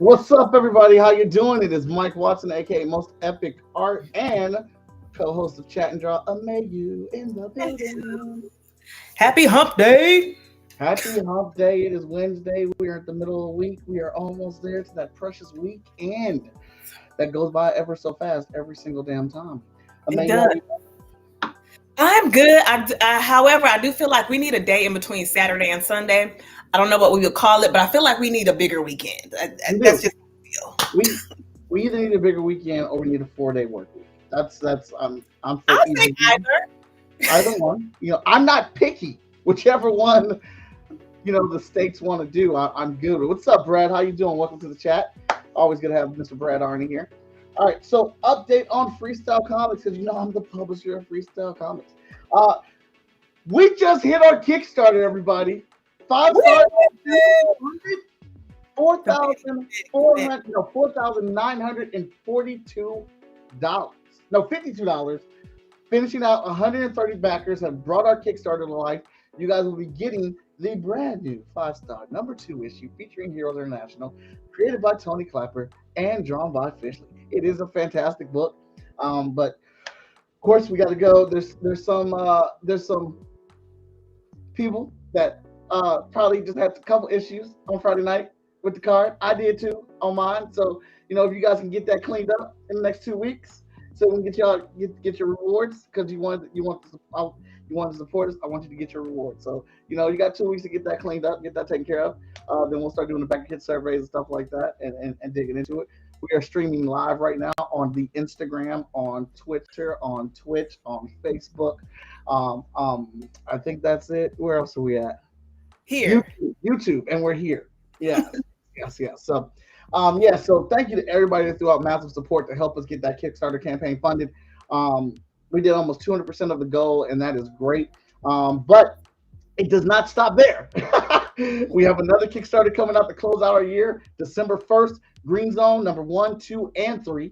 What's up, everybody? How you doing? It is Mike Watson, aka Most Epic Art, and co-host of Chat and Draw. May you in the building. Happy Hump Day. Happy Hump Day! It is Wednesday. We are at the middle of the week. We are almost there to that precious weekend that goes by ever so fast every single damn time. It does. I'm good. However, I do feel like we need a day in between Saturday and Sunday. I don't know what we would call it, but I feel like we need a bigger weekend. That's just how I feel. We either need a bigger weekend or we need a 4-day work week. That's I'm for I'll say either one. I'm not picky. Whichever one the states want to do, I'm good. What's up, Brad? How you doing? Welcome to the chat. Always good to have Mr. Brad Arney here. All right, so update on Freestyle Comics, because I'm the publisher of Freestyle Comics. We just hit our Kickstarter, everybody. 5 stars, $4,942. No, $52. Finishing out 130 backers have brought our Kickstarter to life. You guys will be getting the brand new 5-star #2 issue featuring Heroes International, created by Tony Clapper and drawn by Fishley. It is a fantastic book, but of course we got to go. There's some people that probably just had a couple issues on Friday night with the card. I did too on mine. So if you guys can get that cleaned up in the next 2 weeks, so we can get y'all get your rewards, because you want to support us. I want you to get your reward. So you got 2 weeks to get that cleaned up, get that taken care of. Then we'll start doing the back hit surveys and stuff like that, and digging into it. We are streaming live right now on the Instagram, on Twitter, on Twitch, on Facebook. I think that's it. Where else are we at? Here. YouTube, and we're here. Yeah. yes. So, so thank you to everybody that threw out massive support to help us get that Kickstarter campaign funded. We did almost 200% of the goal, and that is great. But it does not stop there. We have another Kickstarter coming out to close out our year, December 1st. Green Zone number 1, 2, and 3.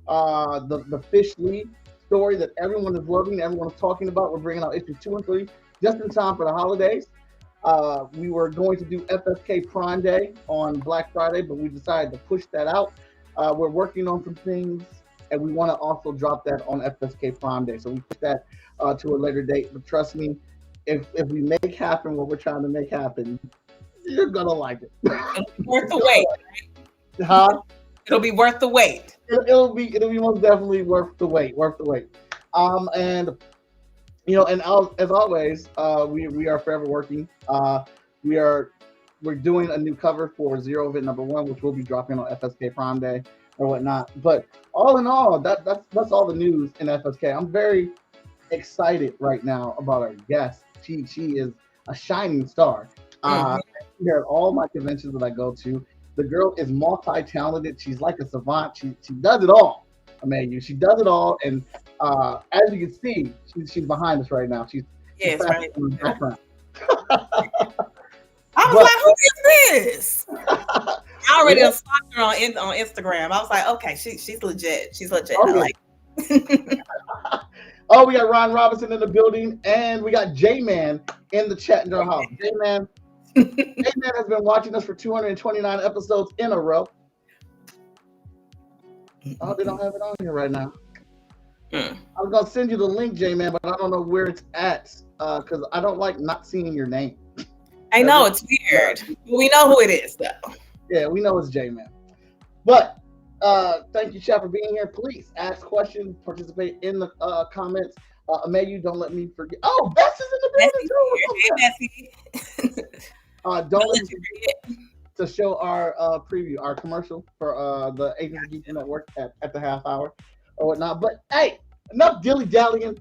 The Fishley story that everyone is loving, everyone is talking about. We're bringing out issue 2 and 3 just in time for the holidays. We were going to do FSK Prime Day on Black Friday, but we decided to push that out. We're working on some things, and we want to also drop that on FSK Prime Day. So we put that to a later date. But trust me, if we make happen what we're trying to make happen, you're gonna like it. Worth the wait. Huh? It'll be worth the wait. It'll be most definitely worth the wait. And as always, we are forever working. We're doing a new cover for Zero Event number 1, which will be dropping on FSK Prime Day or whatnot. But all in all, that's all the news in FSK. I'm very excited right now about our guest. She is a shining star. Here at all my conventions that I go to, the girl is multi-talented. She's like a savant. She does it all. She does it all. And as you can see, she's behind us right now. She's right in the background. I was like, who is this? I already stalked her on Instagram. I was like, okay, she's legit. She's legit. Okay. I like it. Oh, we got Ron Robinson in the building, and we got J-Man in the chat in our house. J-Man has been watching us for 229 episodes in a row. Oh, they don't have it on here right now. I was going to send you the link, J-Man, but I don't know where it's at, because I don't like not seeing your name. I know, it's weird. We know who it is, though. Yeah, we know it's J-Man. But thank you, Chef, for being here. Please ask questions, participate in the comments. May don't let me forget. Oh, Bess is in the building too. Don't let me forget to show our preview, our commercial for the Agents of Geek Network at the half hour or whatnot. But hey, enough dilly-dallying.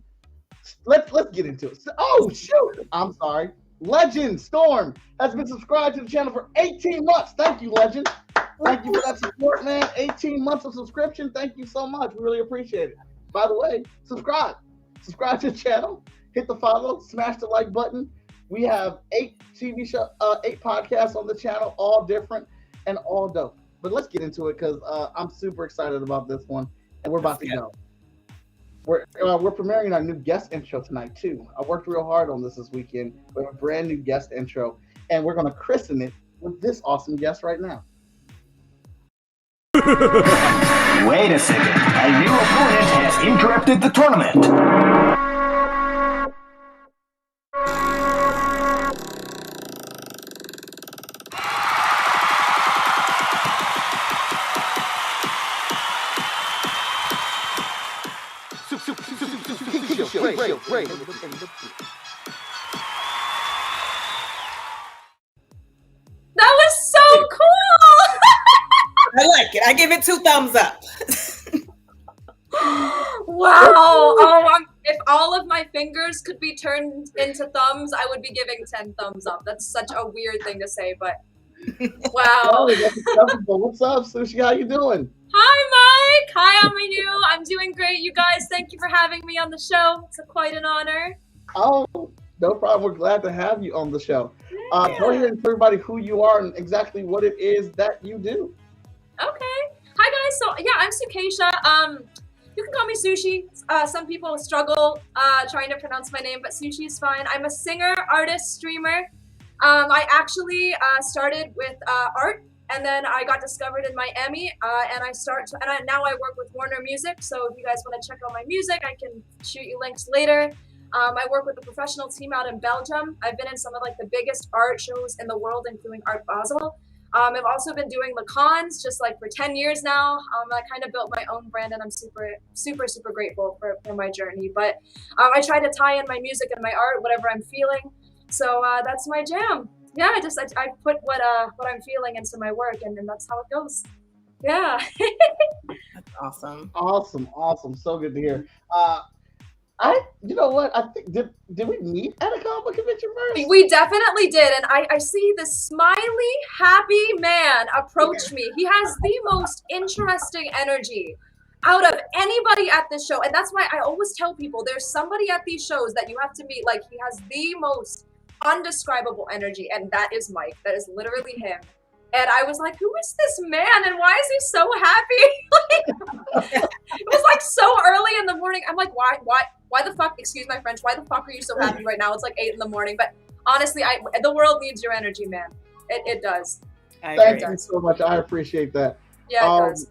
Let's get into it. Oh shoot! I'm sorry. Legend Storm has been subscribed to the channel for 18 months. Thank you, Legend. Thank you for that support, man. 18 months of subscription. Thank you so much. We really appreciate it. By the way, subscribe to the channel. Hit the follow. Smash the like button. We have 8 podcasts on the channel, all different and all dope. But let's get into it, because I'm super excited about this one, and we're about to go. We're premiering our new guest intro tonight too. I worked real hard on this weekend. We have a brand new guest intro, and we're going to christen it with this awesome guest right now. Wait a second. A new opponent has interrupted the tournament. Ray. That was so cool. I like it. I give it 2 thumbs up. Wow. Oh, if all of my fingers could be turned into thumbs, I would be giving 10 thumbs up. That's such a weird thing to say, but wow. What's up, Sushi? How you doing? Hi, Mike. Hi, Aminu. I'm doing great, you guys. Thank you for having me on the show. It's quite an honor. Oh, no problem. We're glad to have you on the show. Go ahead and tell everybody who you are and exactly what it is that you do. Okay. Hi, guys. So, yeah, I'm Sukesha. You can call me Sushi. Some people struggle trying to pronounce my name, but Sushi is fine. I'm a singer, artist, streamer. I actually started with art, and then I got discovered in Miami, and now I work with Warner Music. So if you guys want to check out my music, I can shoot you links later. I work with a professional team out in Belgium. I've been in some of like the biggest art shows in the world, including Art Basel. I've also been doing the cons just like for 10 years now. I kind of built my own brand, and I'm super, super, super grateful for my journey. But I try to tie in my music and my art, whatever I'm feeling. So that's my jam. Yeah, I put what I'm feeling into my work, and then that's how it goes. Yeah. That's awesome. Awesome. So good to hear. You know what? I think did we meet at a comic book convention first? We definitely did, and I see this smiley, happy man approach me. He has the most interesting energy out of anybody at this show, and that's why I always tell people there's somebody at these shows that you have to meet. Like, he has the most undescribable energy, and that is Mike. That is literally him. And I was like, who is this man, and why is he so happy? It was like so early in the morning. I'm like, why the fuck, excuse my French, why the fuck are you so happy right now? It's like 8 in the morning. But honestly, the world needs your energy, man. It does. Thank you so much. I appreciate that. Yeah, it does.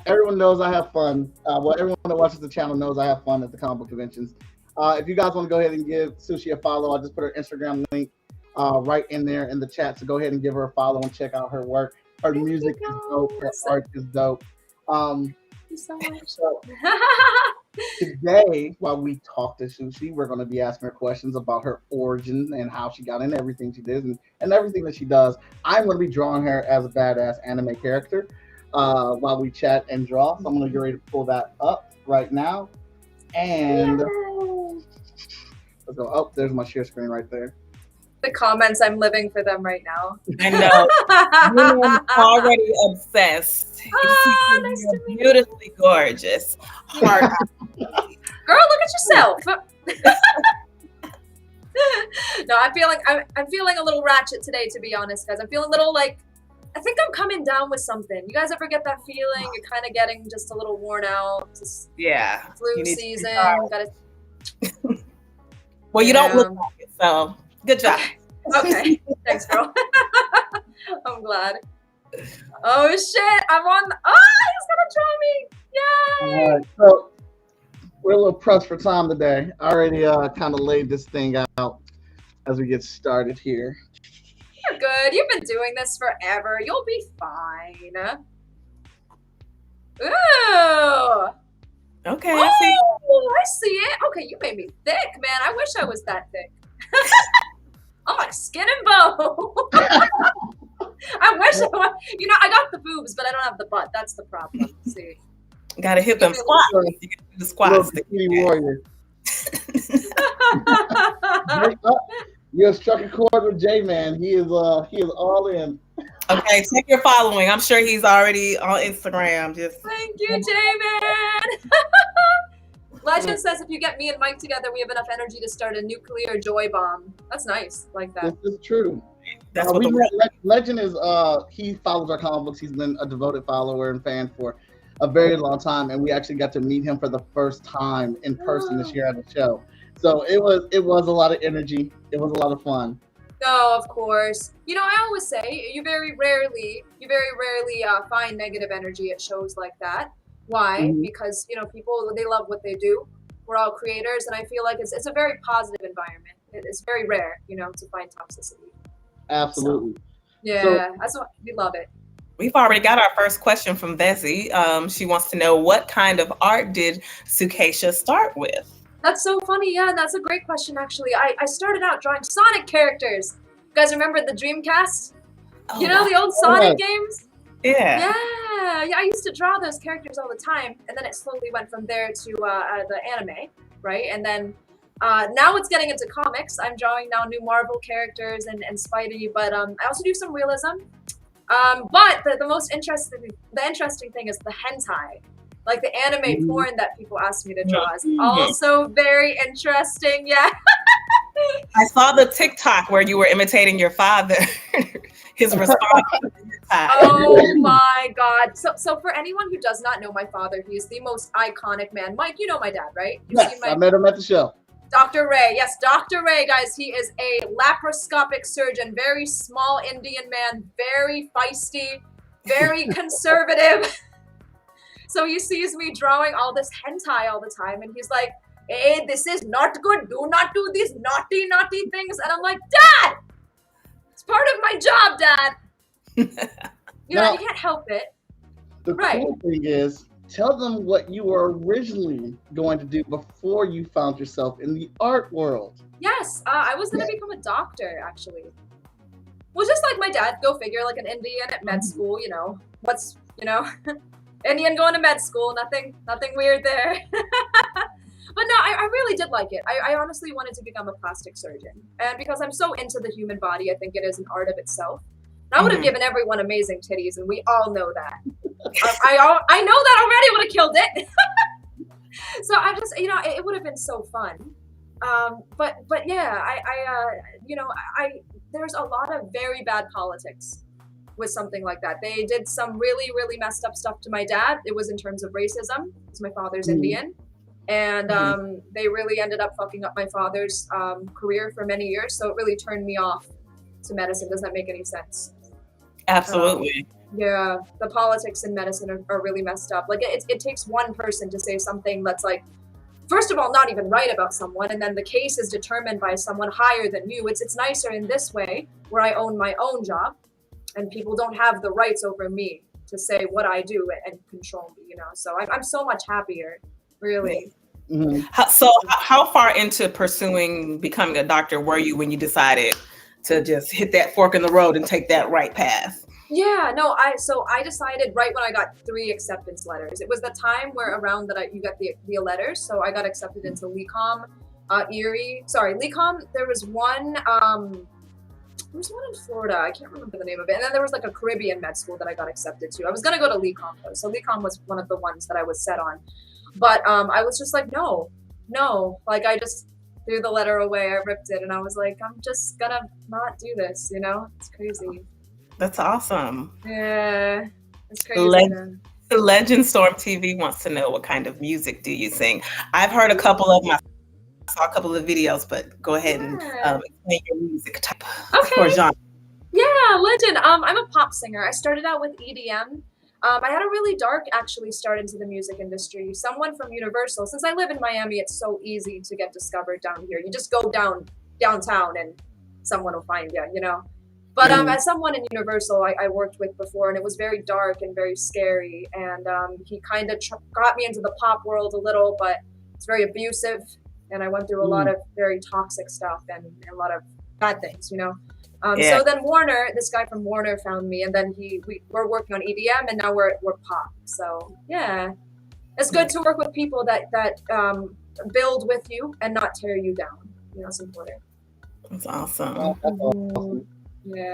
Everyone knows I have fun. Everyone that watches the channel knows I have fun at the comic book conventions. If you guys want to go ahead and give Sushi a follow, I'll just put her Instagram link right in there in the chat. So go ahead and give her a follow and check out her work. Her music is dope. Her art is dope. Thank you so much. So today, while we talk to Sushi, we're going to be asking her questions about her origin and how she got in everything she did and everything that she does. I'm going to be drawing her as a badass anime character while we chat and draw. So I'm going to get ready to pull that up right now. And let's go. Oh, there's my share screen right there. The comments, I'm living for them right now. I know. Women already obsessed. Oh, nice to meet you. Beautifully gorgeous. Heart. Girl, look at yourself. No, I'm feeling a little ratchet today, to be honest, guys. I'm feeling a little like, I think I'm coming down with something. You guys ever get that feeling? You're kind of getting just a little worn out. Just flu season. Well, you don't look like it, so good job. Okay, thanks, girl. I'm glad. Oh shit, I'm on. He's gonna draw me. Yay! All right, so we're a little pressed for time today. I already kind of laid this thing out as we get started here. You're good. You've been doing this forever. You'll be fine. Ooh. Okay. I see it. Okay, you made me thick, man. I wish I was that thick. I'm like skin and bone. I wish I was. You know, I got the boobs, but I don't have the butt. That's the problem. See. Gotta hit them squats. You can do the squats. Warrior. You're struck a chord with J Man. He is all in. Okay, check your following. I'm sure he's already on Instagram. Thank you, J-Man. Legend says if you get me and Mike together, we have enough energy to start a nuclear joy bomb. That's nice. Like that. This is true. That's what Legend is. He follows our comic books. He's been a devoted follower and fan for a very long time, and we actually got to meet him for the first time in person this year at the show. So it was a lot of energy. It was a lot of fun. No, of course. You know, I always say you very rarely find negative energy at shows like that. Why? Mhm. Because people they love what they do. We're all creators, and I feel like it's a very positive environment. It's very rare, to find toxicity. So Absolutely. So yeah, that's what we love it. We've already got our first question from Bessie. She wants to know, what kind of art did Sukesha start with? That's so funny. Yeah, that's a great question. Actually, I started out drawing Sonic characters. You guys remember the Dreamcast? Oh, You know wow. the old yeah, Sonic games? Yeah. Yeah, I used to draw those characters all the time, and then it slowly went from there to the anime, right? And then now it's getting into comics. I'm drawing now new Marvel characters and Spidey, but I also do some realism. But the most interesting thing is the hentai, like the anime Mhm. porn that people ask me to draw is Mhm. also very interesting. Yeah. I saw the TikTok where you were imitating your father. His response to the TikTok. Oh my God. So for anyone who does not know my father, he is the most iconic man. Mike, you know my dad, right? You've Yes, seen I my met him at the show. Dr. Ray. Yes, Dr. Ray, guys. He is a laparoscopic surgeon, very small Indian man, very feisty, very conservative. So he sees me drawing all this hentai all the time, and he's like, "Hey, this is not good. Do not do these naughty, naughty things." And I'm like, "Dad, it's part of my job, Dad." Now, You can't help it. the Right. cool thing is, tell them what you were originally going to do before you found yourself in the art world. Yes, I was gonna become a doctor, actually. Well, just like my dad, go figure, like an Indian at med school, what's, Indian going to med school, nothing weird there. But no, I really did like it. I honestly wanted to become a plastic surgeon. And because I'm so into the human body, I think it is an art of itself. And I would have given everyone amazing titties, and we all know that. I know that already, would have killed it. So I just, it would have been so fun. But yeah, there's a lot of very bad politics with something like that. They did some really, really messed up stuff to my dad. It was in terms of racism, because my father's Indian. And they really ended up fucking up my father's career for many years. So it really turned me off to medicine. Does that make any sense? Absolutely. Yeah, the politics in medicine are really messed up. Like it takes one person to say something that's like, first of all, not even right about someone, and then the case is determined by someone higher than you. It's nicer in this way, where I own my own job, and people don't have the rights over me to say what I do and control me. So I'm so much happier, really. Mm-hmm. So how far into pursuing becoming a doctor were you when you decided to just hit that fork in the road and take that right path? Yeah, no, I decided right when I got 3 acceptance letters. It was the time where around that you got the letters. So I got accepted into LECOM, LECOM. There was one in Florida. I can't remember the name of it. And then there was like a Caribbean med school that I got accepted to. I was gonna go to LECOM though. So LECOM was one of the ones that I was set on. But I was just like, no. Like I just threw the letter away. I ripped it, and I was like, I'm just gonna not do this. It's crazy. That's awesome. Yeah, it's crazy. Legend Storm TV wants to know, what kind of music do you sing? I've heard I saw a couple of videos, but go ahead and explain your music type or genre. Yeah, Legend. I'm a pop singer. I started out with EDM. I had a really dark, actually, start into the music industry. Someone from Universal, since I live in Miami, it's so easy to get discovered down here. You just go downtown and someone will find you, But as someone in Universal I worked with before, and it was very dark and very scary, and he kind of got me into the pop world a little, but it's very abusive, and I went through a lot of very toxic stuff and a lot of bad things, So then Warner, this guy from Warner found me, and then we're working on EDM, and now we're pop. So yeah, it's good to work with people that build with you and not tear you down. It's important. That's awesome. Yeah.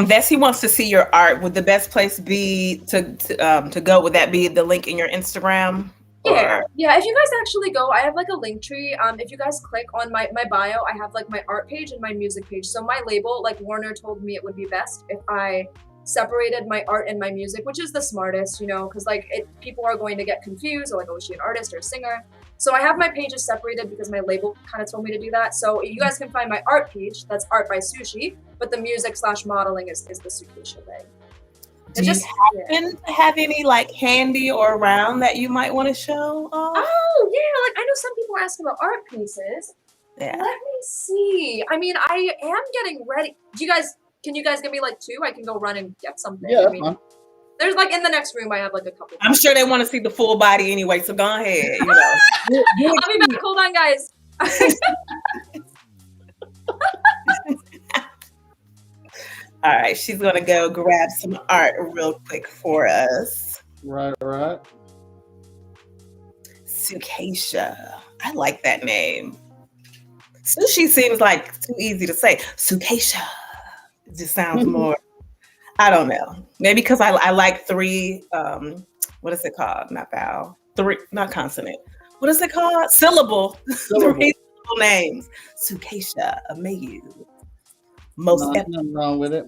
Bessie wants to see your art. Would the best place be to go? Would that be the link in your Instagram? Yeah. If you guys actually go, I have like a link tree. If you guys click on my bio, I have like my art page and my music page. So my label, like Warner told me it would be best if I separated my art and my music, which is the smartest, because like people are going to get confused, or like, oh, is she an artist or a singer? So I have my pages separated because my label kind of told me to do that. So you guys can find my art page. That's Art by Sushi, but the music/modeling is the Sukesha Ray. Do you happen to have any like handy or around that you might want to show off? Oh yeah, like I know some people ask about art pieces. Yeah. Let me see. I mean, I am getting ready. Can you guys give me like 2? I can go run and get something. Yeah, I that's mean, fine. there's like in the next room I have like a couple. I'm sure they want to see the full body anyway, so go ahead. You know. I'll be back. Hold on, guys. All right, she's gonna go grab some art real quick for us. Right. Sukesha. I like that name. Sushi seems like too easy to say. Sukesha. It just sounds more, I don't know. Maybe because I like 3, what is it called? Not vowel. 3, not consonant. What is it called? Syllable. 3 syllable names. Sukesha. Amayu. Nothing wrong with it.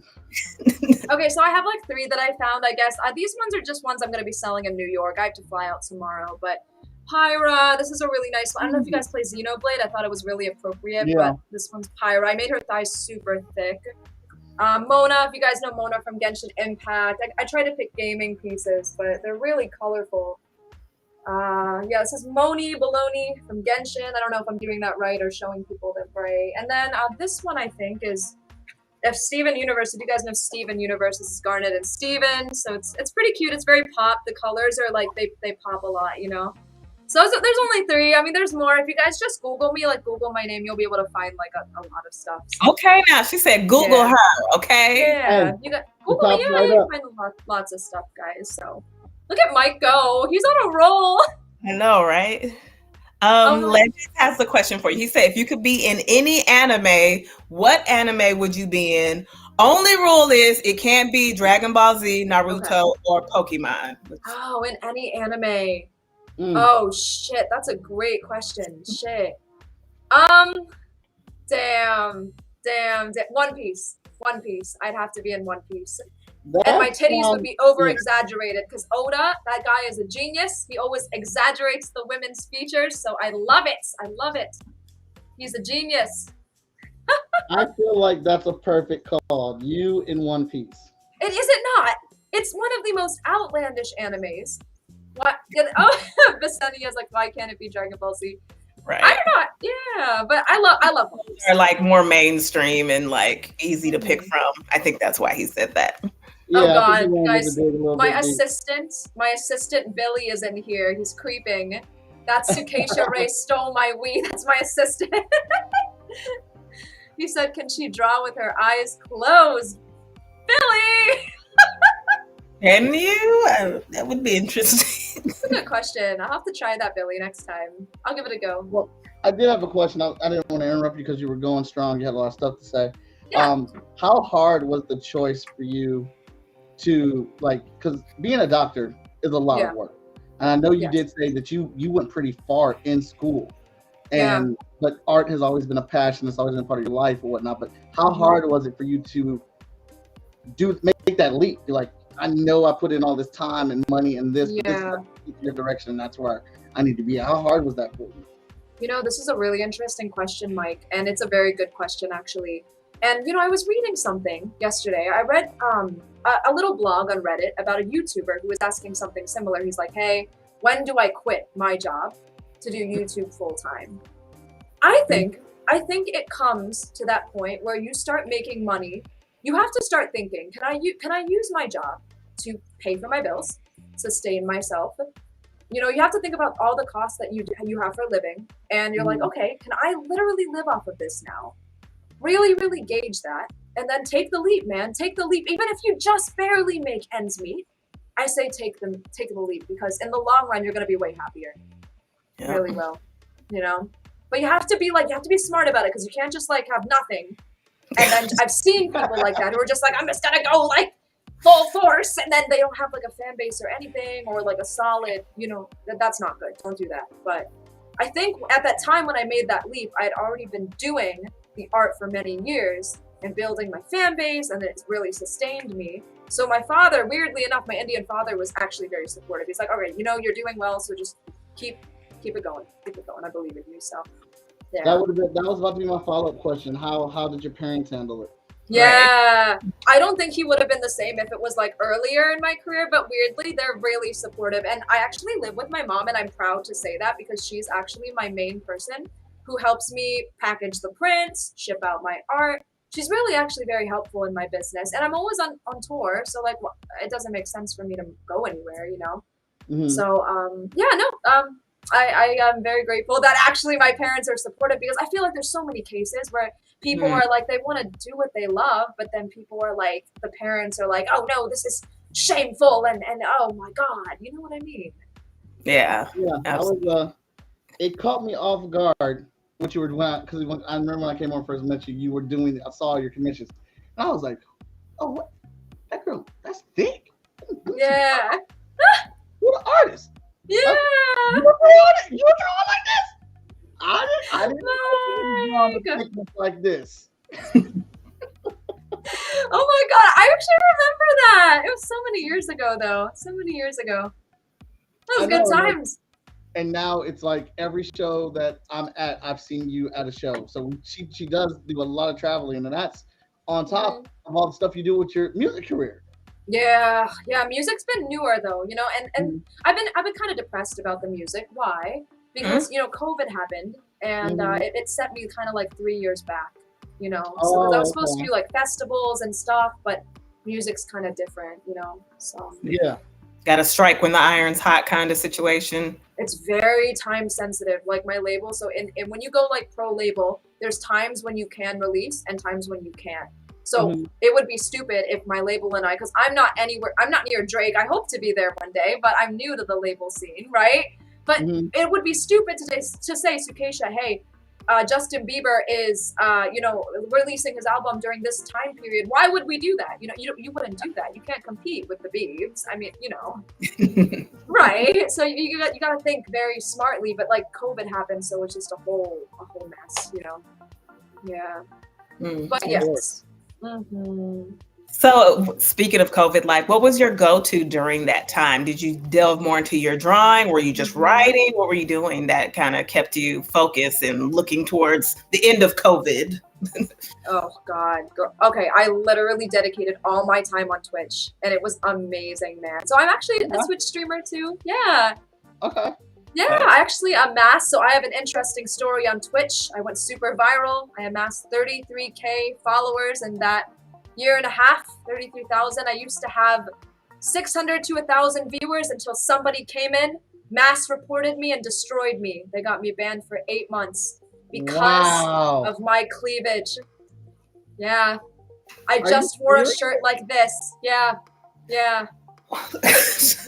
Okay, so I have like 3 that I found, I guess. These ones are just ones I'm going to be selling in New York. I have to fly out tomorrow, but Pyra, this is a really nice one. I don't know if you guys play Xenoblade. I thought it was really appropriate, but this one's Pyra. I made her thighs super thick. Mona, if you guys know Mona from Genshin Impact. I try to pick gaming pieces, but they're really colorful. Yeah, this is Moni Baloney from Genshin. I don't know if I'm doing that right or showing people that right. And then this one I think is Steven Universe. If you guys know Steven Universe, this is Garnet and Steven. So it's pretty cute. It's very pop. The colors are like they pop a lot, you know. So there's only 3. I mean, there's more. If you guys just Google me, like Google my name, you'll be able to find like a lot of stuff. So. Okay, now she said Google her. Okay. Yeah, you got Google me. Yeah, you can find lots of stuff, guys. So look at Mike go. He's on a roll. I know, right? Legend has a question for you. He said, if you could be in any anime, what anime would you be in? Only rule is it can't be Dragon Ball Z, Naruto, or Pokemon. Oh, in any anime. Oh shit, that's a great question. Shit. Damn. One Piece. I'd have to be in One Piece. And my titties would be over exaggerated because Oda, that guy is a genius. He always exaggerates the women's features, so I love it. He's a genius. I feel like that's a perfect call. You in One Piece. Is it not? It's one of the most outlandish animes. What? Oh, Visenia's like, why can't it be Dragon Ball Z? Right. I don't know. Yeah, but I love them. They're like more mainstream and like easy to pick from. I think that's why he said that. Yeah, oh God, guys! My assistant Billy is in here. He's creeping. That's Sukesha Ray stole my weed. That's my assistant. He said, "Can she draw with her eyes closed?" Billy. Can you? That would be interesting. That's a good question. I'll have to try that, Billy, next time. I'll give it a go. Well, I did have a question. I didn't want to interrupt you because you were going strong. You had a lot of stuff to say. Yeah. How hard was the choice for you to, like, because being a doctor is a lot of work. And I know you did say that you went pretty far in school. And but art has always been a passion. It's always been a part of your life or whatnot. But how hard was it for you to make that leap? You're like, I know I put in all this time and money and this, but this is your direction, and that's where I need to be. How hard was that for you? You know, this is a really interesting question, Mike, and it's a very good question, actually. And, you know, I was reading something yesterday. I read a little blog on Reddit about a YouTuber who was asking something similar. He's like, hey, when do I quit my job to do YouTube full time? I think it comes to that point where you start making money. You have to start thinking, can I use my job to pay for my bills, sustain myself? You know, you have to think about all the costs that you have for a living. And you're like, okay, can I literally live off of this now? Really, really gauge that. And then take the leap, man. Take the leap. Even if you just barely make ends meet, I say take the leap, because in the long run, you're going to be way happier. Yeah. Really will, you know? But you have to be smart about it, because you can't just like have nothing. And then I've seen people like that who are just like, I'm just gonna go like full force, and then they don't have like a fan base or anything, or like a solid, you know, that's not good. Don't do that. But I think at that time when I made that leap, I had already been doing the art for many years and building my fan base, and it's really sustained me. So my father, weirdly enough, my Indian father was actually very supportive. He's like, all right, you know, you're doing well, so just keep keep it going. I believe in you. So yeah. That was about to be my follow-up question. How did your parents handle it? Yeah, right. I don't think he would have been the same if it was like earlier in my career, but weirdly, they're really supportive. And I actually live with my mom, and I'm proud to say that because she's actually my main person who helps me package the prints, ship out my art. She's really actually very helpful in my business. And I'm always on tour, so like it doesn't make sense for me to go anywhere, you know? Mm-hmm. So I am very grateful that actually my parents are supportive because I feel like there's so many cases where people are like, they want to do what they love, but then people are like, the parents are like, oh no, this is shameful and oh my God, you know what I mean? Yeah. It caught me off guard what you were doing, because I remember when I came on first met you were doing, I saw your commissions, and I was like, oh, what? That girl, that's thick. Yeah. What an artist. Yeah. You were drawing like this? I didn't know you were drawing like this. Oh my God, I actually remember that. It was so many years ago, though. So many years ago. That was good times. And now it's like every show that I'm at, I've seen you at a show. So she does do a lot of traveling, and that's on top of all the stuff you do with your music career. Yeah, music's been newer though, you know, and I've been kind of depressed about the music. Why? Because you know, COVID happened, and it set me kind of like 3 years back, you know. So I was supposed to do like festivals and stuff, but music's kind of different, you know. So yeah, got to strike when the iron's hot kind of situation. It's very time sensitive, like my label. So in when you go like pro label, there's times when you can release and times when you can't. So it would be stupid if my label and I, because I'm not near Drake. I hope to be there one day, but I'm new to the label scene, right? But it would be stupid to say, Sukesha, hey, Justin Bieber is, you know, releasing his album during this time period. Why would we do that? You know, you wouldn't do that. You can't compete with the Biebs. I mean, you know, right? So you got to think very smartly. But like COVID happened, so it's just a whole mess, you know. Yeah, but yes. So speaking of COVID, like what was your go-to during that time? Did you delve more into your drawing? Were you just writing? What were you doing that kind of kept you focused and looking towards the end of COVID? Oh God. Okay. I literally dedicated all my time on Twitch and it was amazing, man. So I'm actually a Twitch streamer too. Yeah. Okay. Yeah, I actually amassed, so I have an interesting story on Twitch. I went super viral. I amassed 33K followers in that year and a half, 33,000. I used to have 600 to 1,000 viewers until somebody came in, mass reported me and destroyed me. They got me banned for 8 months because of my cleavage. Yeah. I just wore a shirt like this. Yeah.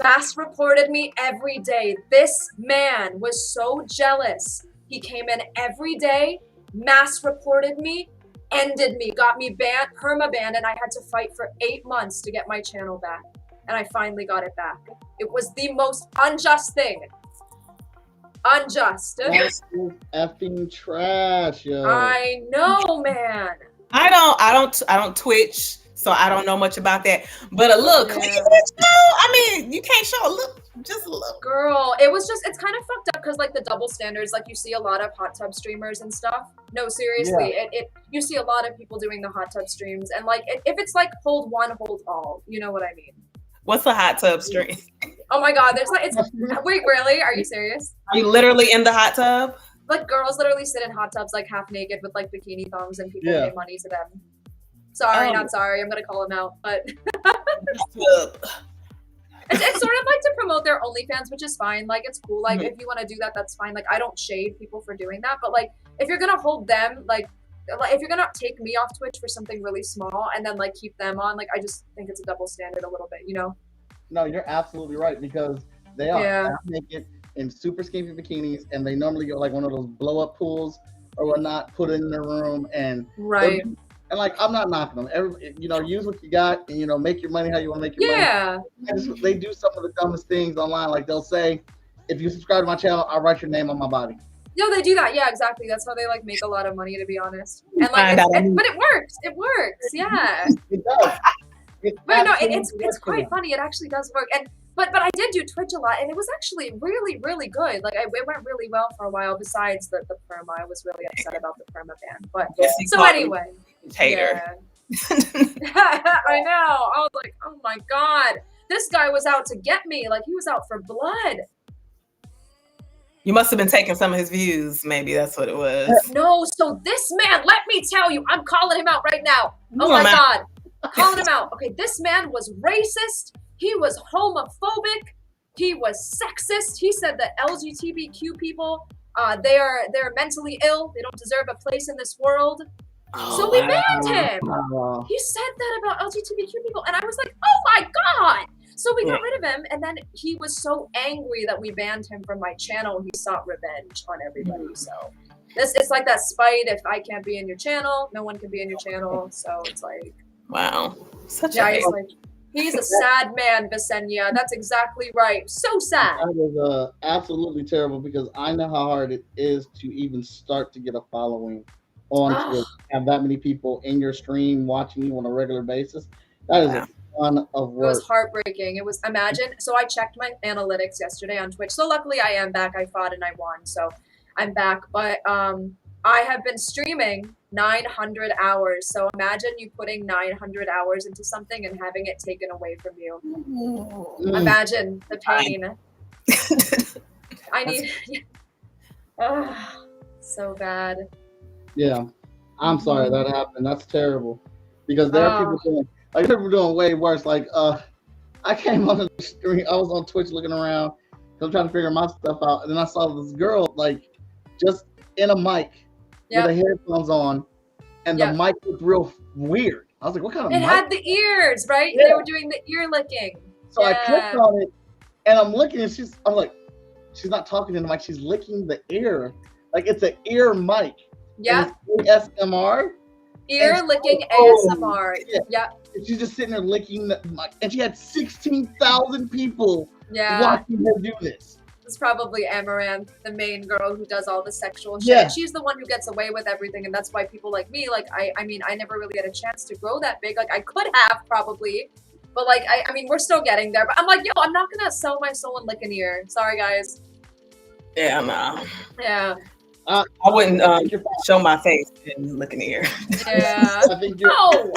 Mass reported me every day. This man was so jealous. He came in every day, mass reported me, ended me, got me banned, perma-banned, and I had to fight for 8 months to get my channel back. And I finally got it back. It was the most unjust thing. Unjust. That's effing trash, yo. I know, man. I don't Twitch. So I don't know much about that, but a little cleavage, I mean, you can't show a little, just a little. Girl, it's kind of fucked up because like the double standards, like you see a lot of hot tub streamers and stuff. No, seriously, you see a lot of people doing the hot tub streams, and like if it's like hold one, hold all, you know what I mean? What's a hot tub stream? Oh my God, wait, really? Are you serious? Are you literally in the hot tub? Like girls literally sit in hot tubs like half naked with like bikini thongs, and people pay money to them. Sorry, not sorry. I'm gonna call him out, but it's sort of like to promote their OnlyFans, which is fine. Like it's cool. Like if you want to do that, that's fine. Like I don't shade people for doing that, but like if you're gonna hold them, like if you're gonna take me off Twitch for something really small and then like keep them on, like I just think it's a double standard a little bit, you know? No, you're absolutely right because they are naked in super skinny bikinis, and they normally go like one of those blow up pools or whatnot, put it in their room, and and like, I'm not knocking them. You know, use what you got, and you know, make your money how you want to make your money. They do some of the dumbest things online. Like they'll say, "If you subscribe to my channel, I'll write your name on my body." No, they do that. Yeah, exactly. That's how they like make a lot of money, to be honest. And like, but it works. It works. Yeah. It does. But no, it's quite funny. It actually does work. And But I did do Twitch a lot, and it was actually really, really good. Like, it went really well for a while. Besides the perma, I was really upset about the perma ban. But so anyway, hater. Yeah. I know. I was like, oh my god, this guy was out to get me. Like, he was out for blood. You must have been taking some of his views. Maybe that's what it was. No, so this man, let me tell you, I'm calling him out right now. Oh my god, calling him out. Okay, this man was racist. He was homophobic. He was sexist. He said that LGBTQ people, they're mentally ill. They don't deserve a place in this world. So we banned him. He said that about LGBTQ people, and I was like, oh my god. So we got rid of him, and then he was so angry that we banned him from my channel. He sought revenge on everybody. So it's like that spite. If I can't be in your channel, no one can be in your channel. So it's like, wow, such he's a sad man, Visenya. That's exactly right. So sad. That was absolutely terrible, because I know how hard it is to even start to get a following on Twitch. Have that many people in your stream watching you on a regular basis. That is a ton of work. It was heartbreaking. It was, imagine. So I checked my analytics yesterday on Twitch. So luckily I am back. I fought and I won. So I'm back. But I have been streaming 900 hours. So imagine you putting 900 hours into something and having it taken away from you. Imagine the pain. I need... so bad. Yeah. I'm sorry that happened. That's terrible. Because there are people doing way worse. Like, I came on the stream. I was on Twitch looking around. I'm trying to figure my stuff out. And then I saw this girl, like, just in a mic with the headphones on. And the mic looked real weird. I was like, what kind of mic? It had the ears, right? Yeah. They were doing the ear licking. So I clicked on it, and I'm looking, and I'm like, she's not talking in the mic. She's licking the ear. Like, it's an ear mic. Yeah. ASMR. Ear licking ASMR. Yeah. And she's just sitting there licking the mic. And she had 16,000 people watching her do this. It's probably Amaranth, the main girl who does all the sexual shit. Yeah. She's the one who gets away with everything, and that's why people like me, like, I mean, I never really had a chance to grow that big. Like, I could have probably, but like, I mean, we're still getting there. But I'm like, yo, I'm not gonna sell my soul and lick an ear. Sorry, guys. Yeah, no. Yeah. I wouldn't show my face and lick an ear. Yeah. No.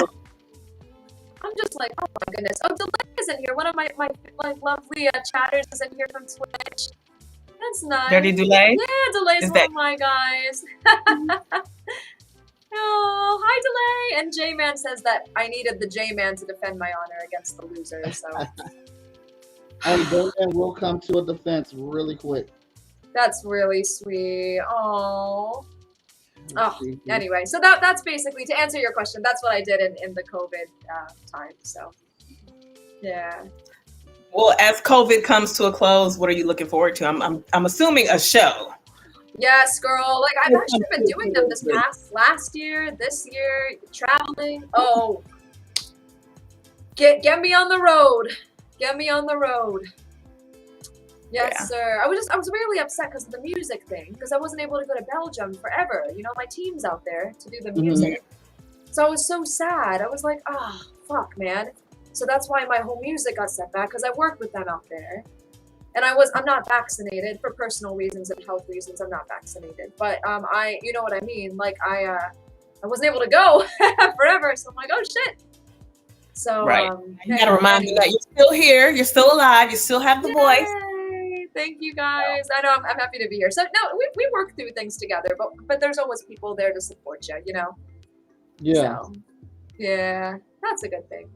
I'm just like, oh my goodness. Oh, Delay is in here. One of my lovely chatters is in here from Twitch. That's nice. Dirty Delay? Yeah, Delay's one of my guys. Oh, hi Delay. And J-Man says that I needed the J-Man to defend my honor against the losers. So. And J-Man will come to a defense really quick. That's really sweet. Oh. Anyway, so that's basically, to answer your question, that's what I did in the COVID time. So, yeah. Well, as COVID comes to a close, what are you looking forward to? I'm assuming a show. Yes, girl. Like, I've actually been doing them last year, this year, traveling. Oh, get me on the road. Get me on the road. Yes, sir. I was really upset because of the music thing, because I wasn't able to go to Belgium forever. You know, my team's out there to do the music. So I was so sad. I was like, fuck, man. So that's why my whole music got set back, because I worked with them out there. And I'm not vaccinated for personal reasons and health reasons. I'm not vaccinated, but you know what I mean? Like, I wasn't able to go forever. So I'm like, oh shit. So you gotta remind you that you're still here, you're still alive, you still have the voice. Thank you guys. I know I'm happy to be here. So no, we work through things together, but there's always people there to support you, you know? Yeah. So, yeah, that's a good thing.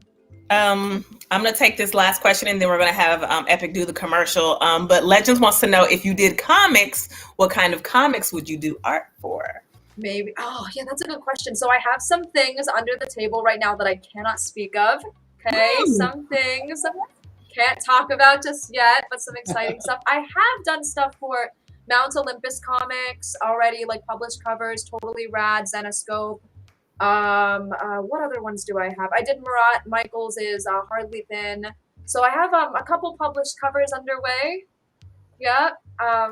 I'm gonna take this last question and then we're gonna have Epic do the commercial. But Legends wants to know, if you did comics, what kind of comics would you do art for? Maybe. Oh, yeah, that's a good question. So I have some things under the table right now that I cannot speak of. Okay, some things can't talk about just yet, but some exciting stuff. I have done stuff for Mount Olympus Comics already, like published covers, Totally Rad, Zenoscope. What other ones do I have? I did Murat Michaels' Hardly Thin. So I have a couple published covers underway. Yeah.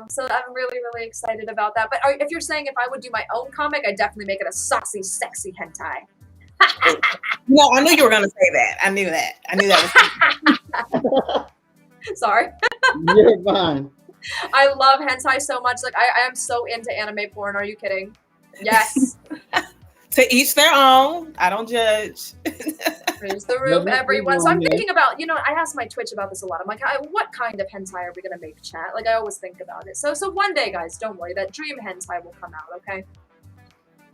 So I'm really, really excited about that. But if you're saying if I would do my own comic, I'd definitely make it a saucy, sexy hentai. No, I knew you were going to say that. I knew that. I knew that was Sorry. You're fine. I love hentai so much. Like I am so into anime porn. Are you kidding? Yes. To each their own. I don't judge. Raise the roof, everyone. So I'm thinking about, I ask my Twitch about this a lot. I'm like, what kind of hentai are we gonna make, chat? Like I always think about it. So one day, guys, don't worry. That dream hentai will come out. Okay.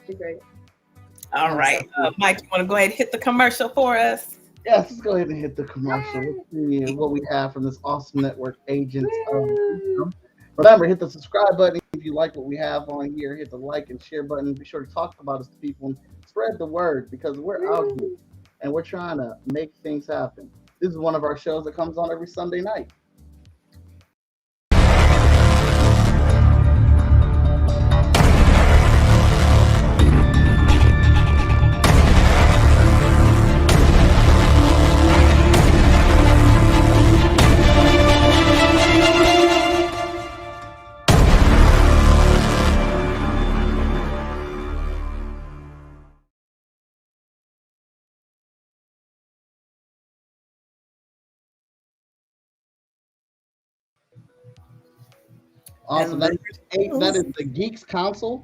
Be great. All right, Mike, you want to go ahead and hit the commercial for us? Yes, let's go ahead and hit the commercial. Let's see what we have from this awesome network agent. Remember, hit the subscribe button if you like what we have on here. Hit the like and share button. Be sure to talk about us to people and spread the word because we're out here and we're trying to make things happen. This is one of our shows that comes on every Sunday night. Awesome. That is the Geeks Council.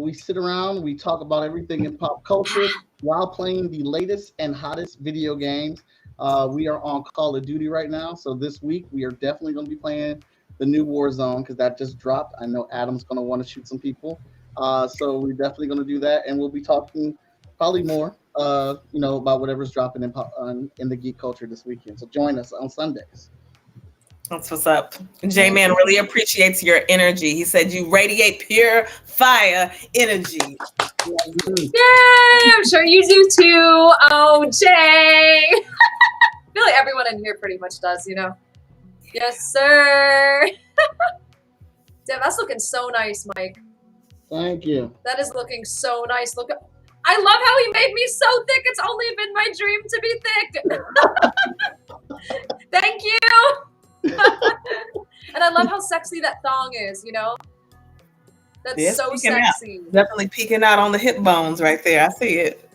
We sit around, we talk about everything in pop culture while playing the latest and hottest video games. We are on Call of Duty right now. So this week we are definitely going to be playing the new Warzone because that just dropped. I know Adam's going to want to shoot some people. So we're definitely going to do that. And we'll be talking probably more, about whatever's dropping in the geek culture this weekend. So join us on Sundays. That's what's up. J-Man really appreciates your energy. He said you radiate pure fire energy. Yay! I'm sure you do too. Oh, Jay. I feel like everyone in here pretty much does, Yes, sir. Damn, that's looking so nice, Mike. Thank you. That is looking so nice. I love how he made me so thick. It's only been my dream to be thick. Thank you. And I love how sexy that thong is, That's so sexy. Out. Definitely peeking out on the hip bones right there. I see it.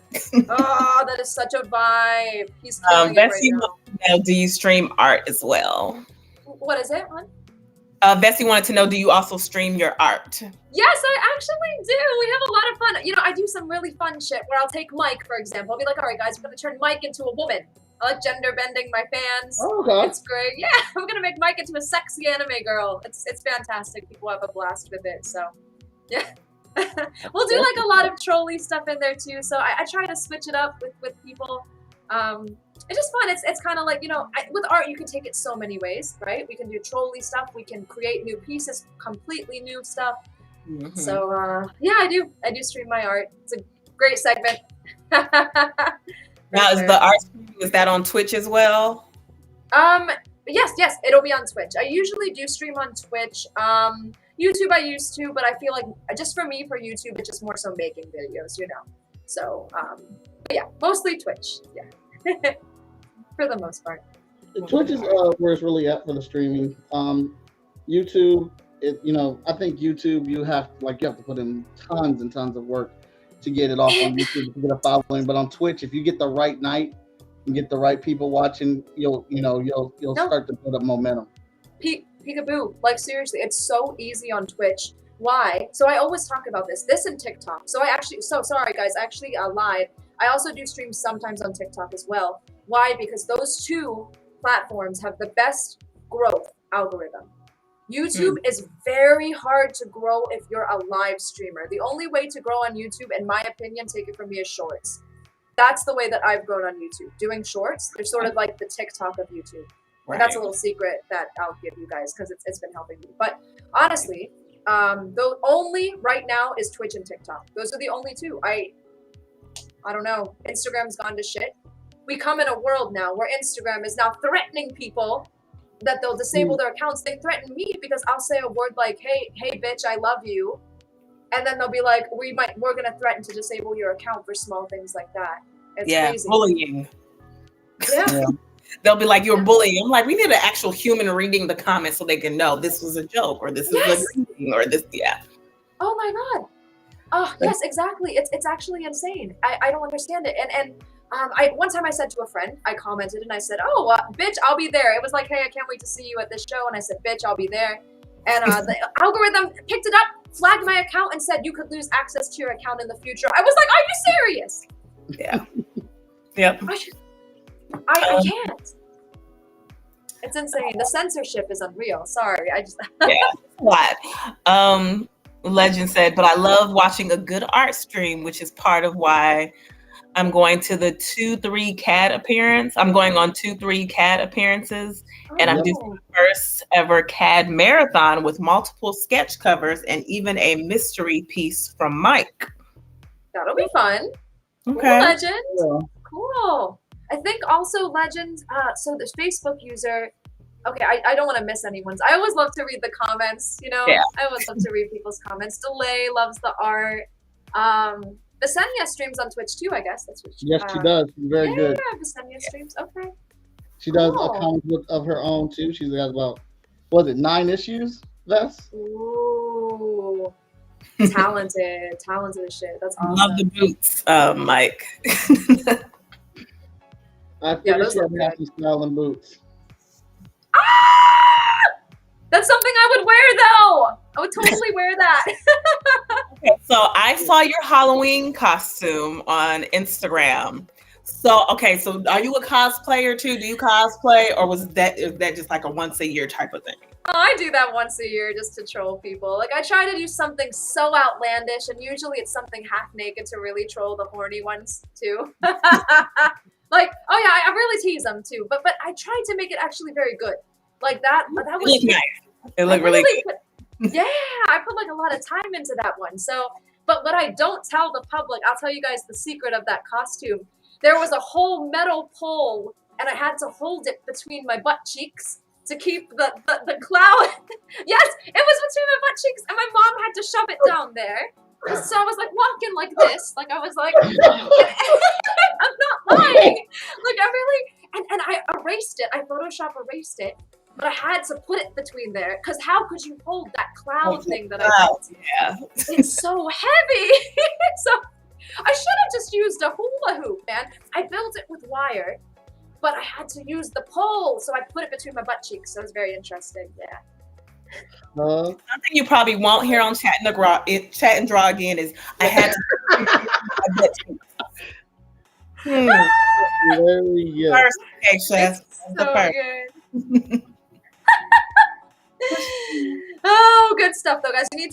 Oh, that is such a vibe. He's killing it right now. Do you stream art as well? What is it, hon? Bessie wanted to know, do you also stream your art? Yes, I actually do. We have a lot of fun. I do some really fun shit where I'll take Mike, for example. I'll be like, all right, guys, we're going to turn Mike into a woman. I like gender bending my fans. Oh, okay. It's great. Yeah, I'm gonna make Mike into a sexy anime girl. It's fantastic. People have a blast with it. So, yeah. We'll do like a lot of trolly stuff in there too. So I try to switch it up with people. It's just fun. It's kind of like with art you can take it so many ways, right? We can do trolly stuff. We can create new pieces, completely new stuff. Mm-hmm. So yeah, I do stream my art. It's a great segment. Now, is the art is that on Twitch as well? Yes, it'll be on Twitch. I usually do stream on Twitch. YouTube I used to, but I feel like just for YouTube, it's just more so making videos, So, but yeah, mostly Twitch. Yeah, for the most part. Twitch is where it's really at for the streaming. YouTube, I think YouTube you have to put in tons and tons of work to get it off on YouTube to get a following, but on Twitch, if you get the right night and get the right people watching, you'll start to build up momentum. Peekaboo, like seriously, it's so easy on Twitch. Why? So I always talk about this and TikTok. Sorry guys, I actually lied. I also do streams sometimes on TikTok as well. Why? Because those two platforms have the best growth algorithm. YouTube is very hard to grow if you're a live streamer. The only way to grow on YouTube, in my opinion, take it from me, is shorts. That's the way that I've grown on YouTube. Doing shorts, they're sort of like the TikTok of YouTube. Right. And that's a little secret that I'll give you guys because it's been helping me. But honestly, the only right now is Twitch and TikTok. Those are the only two. I don't know. Instagram's gone to shit. We come in a world now where Instagram is now threatening people that they'll disable their accounts. They threaten me because I'll say a word like, hey bitch, I love you. And then they'll be like, we're gonna threaten to disable your account for small things like that. It's crazy. Bullying. Yeah. They'll be like, you're bullying. I'm like, we need an actual human reading the comments so they can know this was a joke or this is a greeting or this, Oh my God. Oh, yes, exactly. It's actually insane. I don't understand it. And one time I said to a friend, I commented and I said, "Oh, bitch, I'll be there." It was like, "Hey, I can't wait to see you at this show," and I said, "Bitch, I'll be there." And the algorithm picked it up, flagged my account, and said you could lose access to your account in the future. I was like, "Are you serious?" Yeah. Yep. I can't. It's insane. The censorship is unreal. Sorry, I just Yeah, a lot. Legend said, but I love watching a good art stream, which is part of why I'm going to the 2-3 CAD appearance. I'm going on 2-3 CAD appearances, and I'm doing the first ever CAD marathon with multiple sketch covers and even a mystery piece from Mike. That'll be fun. Okay. Cool, Legend. Yeah. Cool. I think also Legend, so this Facebook user, okay, I don't want to miss anyone's. I always love to read the comments, you know? Yeah. I always love to read people's comments. Delay loves the art. Visenya streams on Twitch too, I guess. That's what Yes, she does. She's very good. Yeah, Visenya streams. Okay. She does a comic book of her own too. She's got about, 9 issues? Vess? Ooh. Talented as shit. That's awesome. Love the boots, Mike. I figured she had some style and boots. That's something I would wear though. I would totally wear that. Okay, so I saw your Halloween costume on Instagram. So are you a cosplayer too? Do you cosplay, or is that just like a once a year type of thing? Oh, I do that once a year just to troll people. Like I try to do something so outlandish, and usually it's something half naked to really troll the horny ones too. Like, oh yeah, I really tease them too. But I tried to make it actually very good. Like that was nice. It looked really good. Yeah, I put like a lot of time into that one. So, but what I don't tell the public, I'll tell you guys the secret of that costume. There was a whole metal pole, and I had to hold it between my butt cheeks to keep the cloud. Yes, it was between my butt cheeks, and my mom had to shove it down there. So I was like walking like this, like I was like, I'm not lying. Like I really, and I erased it. I Photoshop erased it, but I had to put it between there because how could you hold that cloud thing that I built? Yeah, it's so heavy. So I should have just used a hula hoop, man. I built it with wire, but I had to use the pole, so I put it between my butt cheeks. So it was very interesting. Yeah. Something you probably won't hear on Chat and Draw again is I had to. Very good. First, okay, Chef. So good. Oh, good stuff though, guys. You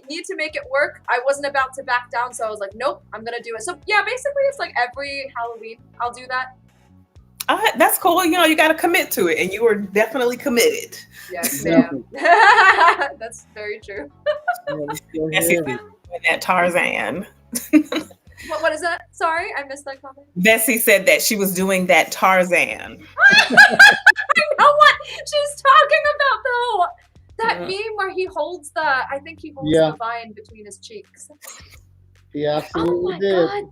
need to make it work. I wasn't about to back down, so I was like, nope, I'm gonna do it. So yeah, basically it's like every Halloween I'll do that. That's cool. You got to commit to it, and you were definitely committed. Yes, ma'am. That's very true. Bessie that Tarzan. What is that? Sorry, I missed that comment. Bessie said that she was doing that Tarzan. I know what she's talking about, though. That meme where he holds the vine between his cheeks. He absolutely did. God.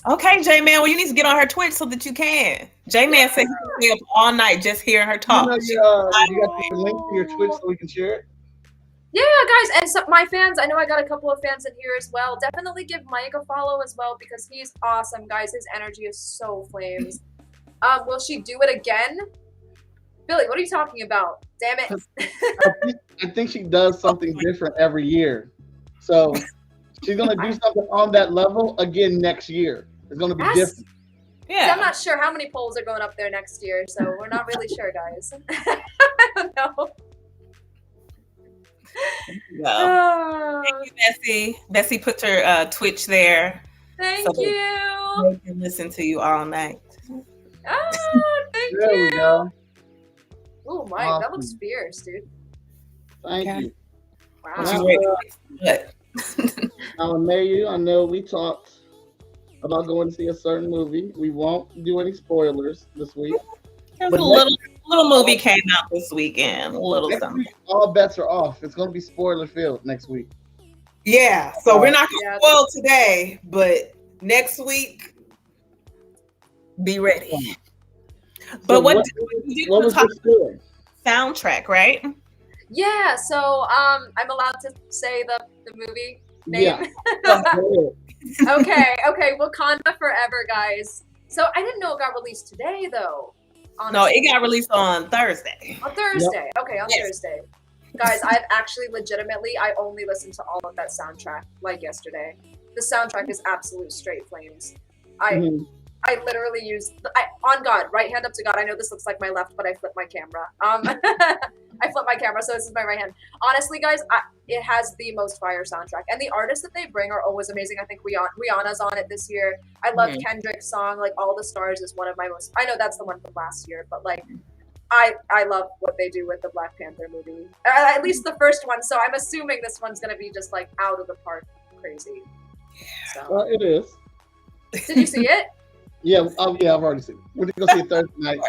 Okay, J-Man, well, you need to get on her Twitch so that you can. J-Man said he can stay up all night just hearing her talk. You got the link to your Twitch so we can share it? Yeah, guys, and so my fans, I know I got a couple of fans in here as well. Definitely give Mike a follow as well because he's awesome, guys. His energy is so flames. Will she do it again? Billy, what are you talking about? Damn it. I think she does something different every year. So she's going to do something on that level again next year. It's going to be different. Yeah. So I'm not sure how many polls are going up there next year, so we're not really sure, guys. I don't know. Well, thank you, Bessie. Bessie put her Twitch there. Thank you. We can listen to you all night. Oh, thank you. There we go. Oh, Mike, that looks fierce, dude. Thank you. Wow. Now, Mayu, I know we talked about going to see a certain movie. We won't do any spoilers this week. There's a little movie came out this weekend. A little something. Week, all bets are off. It's going to be spoiler filled next week. Yeah, so we're not going to spoil today, but next week, be ready. But what was the soundtrack, right? Yeah, so I'm allowed to say the movie name. Yeah. Okay, Wakanda forever, guys. So I didn't know it got released today, though. Honestly. No, it got released on Thursday. On Thursday. Yep. Okay, on yes. Thursday. Guys, I've actually legitimately, I only listened to all of that soundtrack like yesterday. The soundtrack is absolute straight flames. I literally used, on God, right hand up to God. I know this looks like my left, but I flipped my camera. I flipped my camera, so this is my right hand. Honestly, guys, it has the most fire soundtrack. And the artists that they bring are always amazing. I think Rihanna's on it this year. I love Kendrick's song, like All the Stars is one of my most, I know that's the one from last year, but like, I love what they do with the Black Panther movie. At least the first one, so I'm assuming this one's going to be just like out of the park crazy. So. Well, it is. Did you see it? Yeah, I've already seen it. We're going to go see it Thursday night.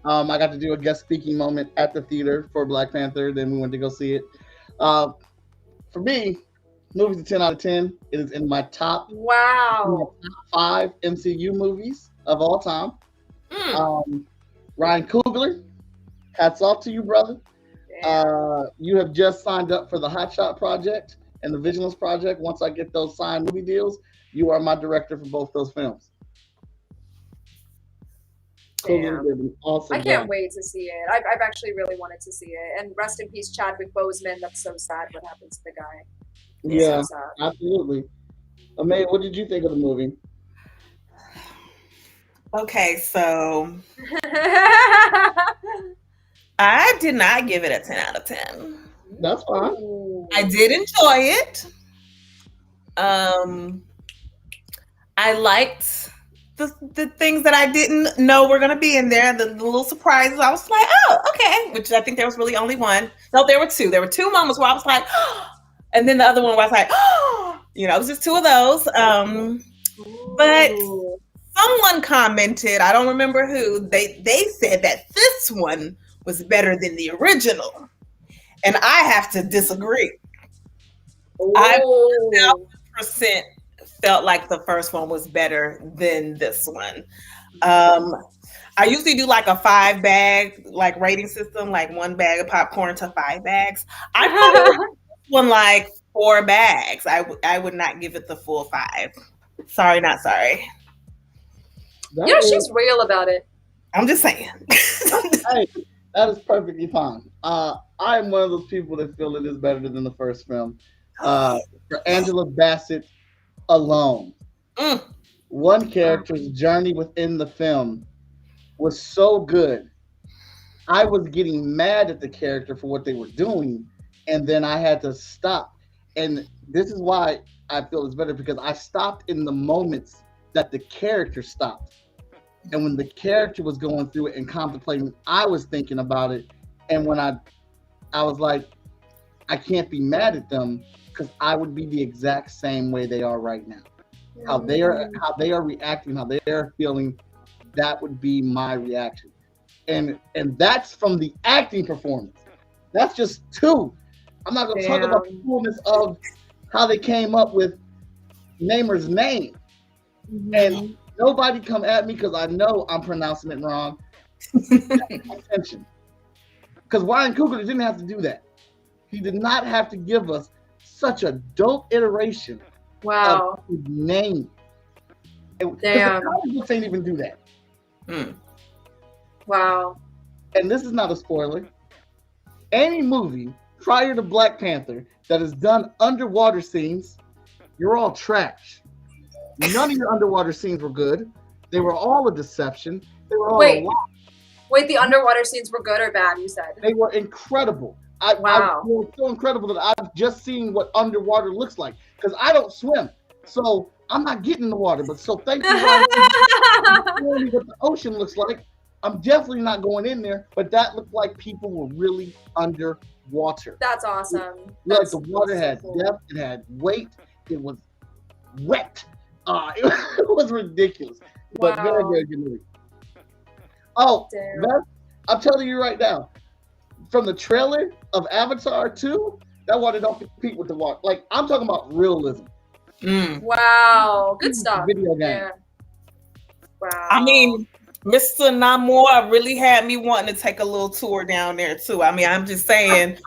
I got to do a guest speaking moment at the theater for Black Panther. Then we went to go see it. For me, movie's a 10 out of 10. It is in my top 5 MCU movies of all time. Ryan Coogler, hats off to you, brother. You have just signed up for the Hot Shot Project and the Vigilance Project. Once I get those signed movie deals, you are my director for both those films. Awesome. I can't wait to see it. I've actually really wanted to see it. And rest in peace, Chadwick Boseman. That's so sad what happened to the guy. Yeah, so absolutely. Amay, what did you think of the movie? Okay, so I did not give it a 10 out of 10. That's fine. I did enjoy it. I liked the things that I didn't know were going to be in there, the little surprises. I was like, oh, okay. Which I think there was really only one. No, there were two. There were two moments where I was like, oh, and then the other one was like, oh, it was just two of those. But someone commented, I don't remember who, they said that this one was better than the original. And I have to disagree. I 1,000% felt like the first one was better than this one. I usually do like a 5-bag like rating system, like 1 bag of popcorn to 5 bags. I put one like 4 bags. I would not give it the full 5. Sorry, not sorry. She's real about it. I'm just saying. Hey, that is perfectly fine. I'm one of those people that feel it is better than the first film. For Angela Bassett alone, one character's journey within the film was so good. I was getting mad at the character for what they were doing, and then I had to stop. And this is why I feel it's better, because I stopped in the moments that the character stopped. And when the character was going through it and contemplating, I was thinking about it. And when I was like, I can't be mad at them, because I would be the exact same way they are right now. How they are reacting, how they are feeling, that would be my reaction. And that's from the acting performance. That's just 2. I'm not going to talk about the coolness of how they came up with Namer's name. And nobody come at me, because I know I'm pronouncing it wrong. Attention. Because Ryan Coogler didn't have to do that. He did not have to give us such a dope iteration of his name. Damn. The can't even do that. Wow. And this is not a spoiler. Any movie prior to Black Panther that has done underwater scenes, you're all trash. None of your underwater scenes were good. They were all a deception. They were all a lie. Wait, the underwater scenes were good or bad, you said? They were incredible. I feel so incredible that I've just seen what underwater looks like, because I don't swim. So I'm not getting in the water. But so thank you for showing me what the ocean looks like. I'm definitely not going in there, but that looked like people were really underwater. That's awesome. Like the water had depth, it had weight, it was wet. It was ridiculous. But very, very good movie. Oh, I'm telling you right now, from the trailer of Avatar 2, that water don't compete with the water. Like, I'm talking about realism. Wow, good stuff. Video game. Yeah. Wow. I mean, Mr. Namor really had me wanting to take a little tour down there too. I mean, I'm just saying.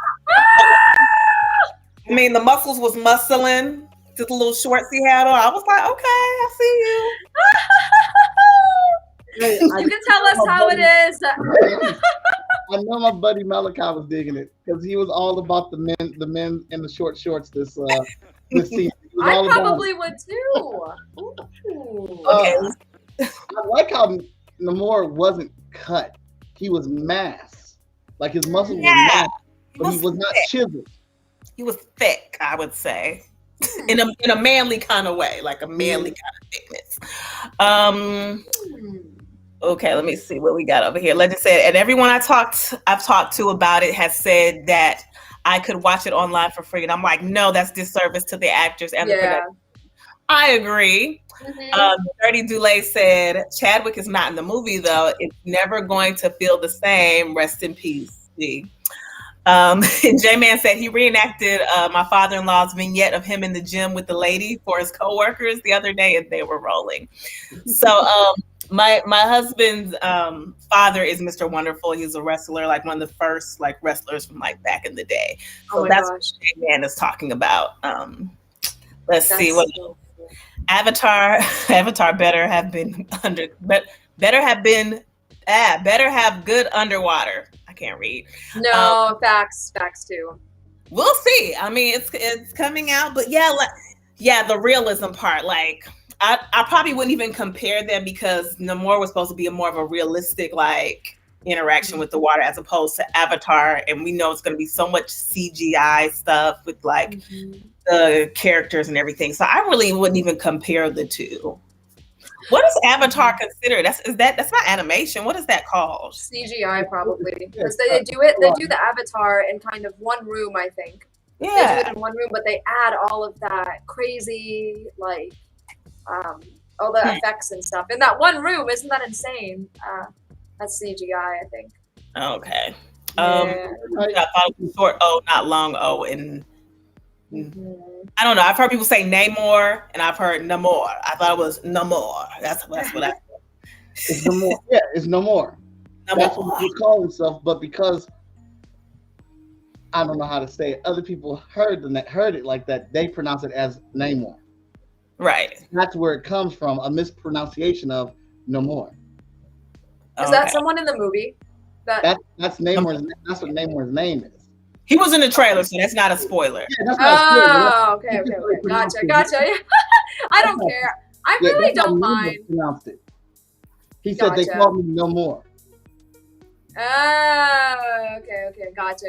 I mean, the muscles was muscling the little shorts he had on. I was like, okay, I see you. Hey, You can tell us how it is. I know my buddy Malachi was digging it because he was all about the men in the short shorts this season. He was I all about probably would too. Ooh. Okay. I like how Namor wasn't cut. He was mass. Like his muscles were mass, but he was not chiseled. He was thick, I would say. In a manly kind of way, like a manly kind of thickness. Okay, let me see what we got over here. Legend said, and everyone I've talked to about it has said that I could watch it online for free. And I'm like, no, that's disservice to the actors and the production. I agree. Dirty Dulé said, Chadwick is not in the movie, though. It's never going to feel the same. Rest in peace. J-Man said he reenacted my father-in-law's vignette of him in the gym with the lady for his co-workers the other day, and they were rolling. So my husband's father is Mr. Wonderful. He's a wrestler, like one of the first like wrestlers from like back in the day. So that's what J-Man is talking about. Let's see what Avatar better have good underwater. I can't read. No, facts too. We'll see. I mean, it's coming out, but the realism part. Like, I probably wouldn't even compare them because Namor was supposed to be more of a realistic like interaction with the water as opposed to Avatar, and we know it's going to be so much CGI stuff with like the characters and everything. So I really wouldn't even compare the two. What is Avatar considered? That's not animation. What is that called? CGI probably. Because they do the Avatar in kind of one room, I think. Yeah. They do it in one room, but they add all of that crazy like all the effects and stuff. In that one room, isn't that insane? That's CGI, I think. Okay. Yeah. I thought it was short O, not long O, and I don't know. I've heard people say Namor, and I've heard Namor. I thought it was Namor. That's what I. It's Namor. Yeah, it's Namor. That's what he called himself. But because I don't know how to say it, other people heard it like that. They pronounce it as Namor. Right. That's where it comes from. A mispronunciation of Namor. Is that someone in the movie? That's Namor's. That's what Namor's name is. He was in the trailer, so that's not a spoiler. Yeah, that's not a spoiler. Okay. Gotcha. I don't care. I really don't mind. Pronounced it. He said they called me no more. Oh, okay. Gotcha.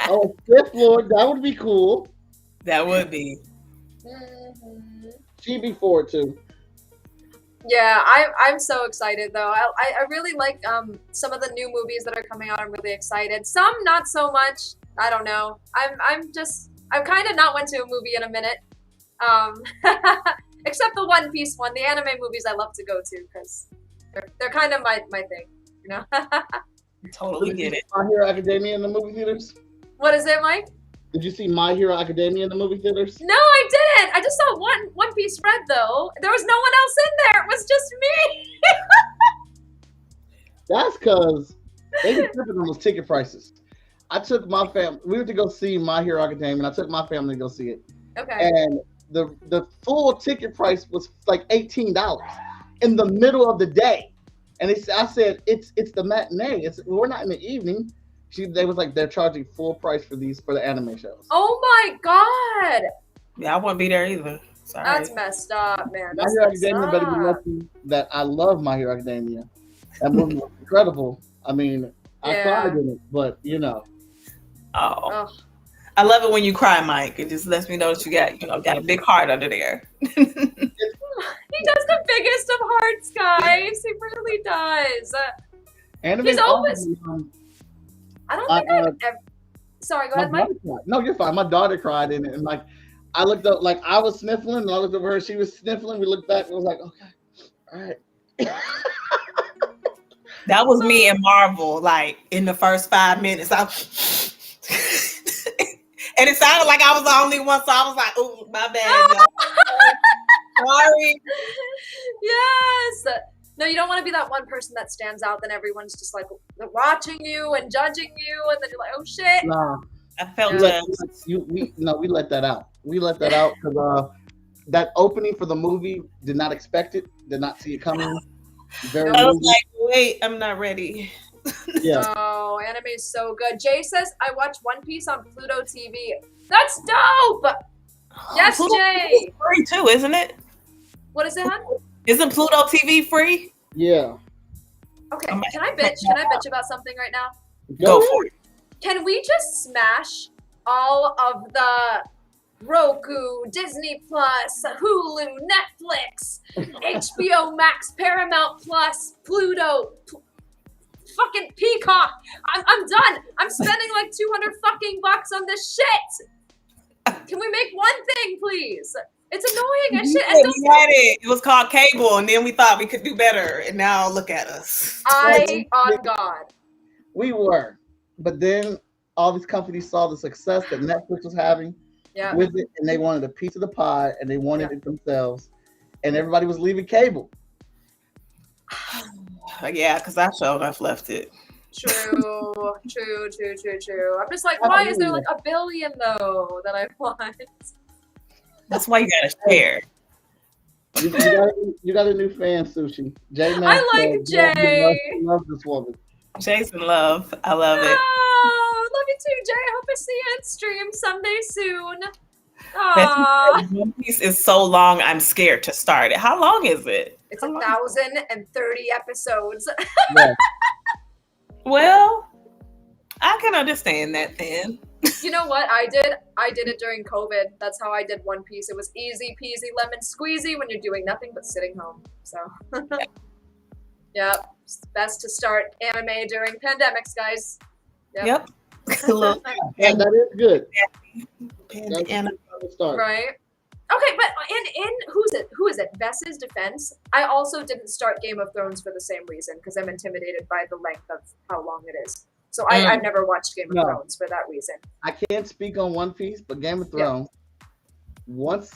Oh, Fifth Lord, that would be cool. That would be. She'd be forward too. Yeah, I'm so excited though. I really like some of the new movies that are coming out. I'm really excited. Some not so much. I don't know. I'm kind of not went to a movie in a minute. Except the One Piece one. The anime movies I love to go to because they're kind of my thing, you know. Totally get it. My Hero Academia in the movie theaters. What is it, Mike? Did you see My Hero Academia in the movie theaters? No, I didn't. I just saw One Piece Red though. There was no one else in there. It was just me. That's because they were tripping on those ticket prices. I took my family. We went to go see My Hero Academia, and I took my family to go see it. Okay. And the full ticket price was like $18 in the middle of the day. And I said, it's the matinee. We're not in the evening. They was like, they're charging full price for the anime shows. Oh my god. Yeah, I wouldn't be there either. Sorry. That's messed up, man. My Hero Academia better be lucky that I love My Hero Academia. That movie was incredible. I mean, I cried in it, but you know. Oh. I love it when you cry, Mike. It just lets me know that you got a big heart under there. He does the biggest of hearts, guys. He really does. He's always. I don't think I've ever. Sorry, go ahead, Mike. No, you're fine. My daughter cried in it, and like I looked up, like I was sniffling, and I looked over her. She was sniffling. We looked back, and I was like, okay, all right. That was me and Marvel, like in the first 5 minutes. And it sounded like I was the only one, so I was like, "Oh, my bad, y'all." Sorry. Yes. No, you don't want to be that one person that stands out. Then everyone's just like watching you and judging you, and then you're like, "Oh shit." Nah. I felt We let, we let that out. We let that out because that opening for the movie did not expect it, did not see it coming. Very I was movie. like, wait, I'm not ready. Yeah. Oh, anime is so good. Jay says I watch One Piece on Pluto TV. That's dope. Yes, Pluto Jay. TV is free too, isn't it? What is it, hon? Isn't Pluto TV free? Yeah. Okay, can I bitch? Can I bitch about something right now? Go for it. Can we just smash all of the Roku, Disney Plus, Hulu, Netflix, HBO Max, Paramount Plus, Pluto, fucking Peacock? I'm done. I'm spending like 200 fucking bucks on this shit. Can we make one thing, please? It's annoying as shit. We had it. It was called cable, and then we thought we could do better, and now look at us. On God. We were, but then all these companies saw the success that Netflix was having with it, and they wanted a piece of the pie, and they wanted it themselves, and everybody was leaving cable. Yeah, because I showed I've left it. True. I'm just like, why is there like a billion though that I want? That's why you gotta share. You got a new fan, Sushi. Jay. I like Jay. I love this woman. Jay's in love. I love it. Oh, love you too, Jay. I hope I see you at stream someday soon. Aww. One Piece is so long, I'm scared to start it. How long is it? It's 1,030 episodes. Yeah. Well, I can understand that then. You know what I did? I did it during COVID. That's how I did One Piece. It was easy peasy lemon squeezy when you're doing nothing but sitting home. So, yeah, it's best to start anime during pandemics, guys. Yep. And that is good. Right. Okay, but in who is it? Vess's defense, I also didn't start Game of Thrones for the same reason because I'm intimidated by the length of how long it is. So I've never watched Game of Thrones for that reason. I can't speak on One Piece, but Game of Thrones, once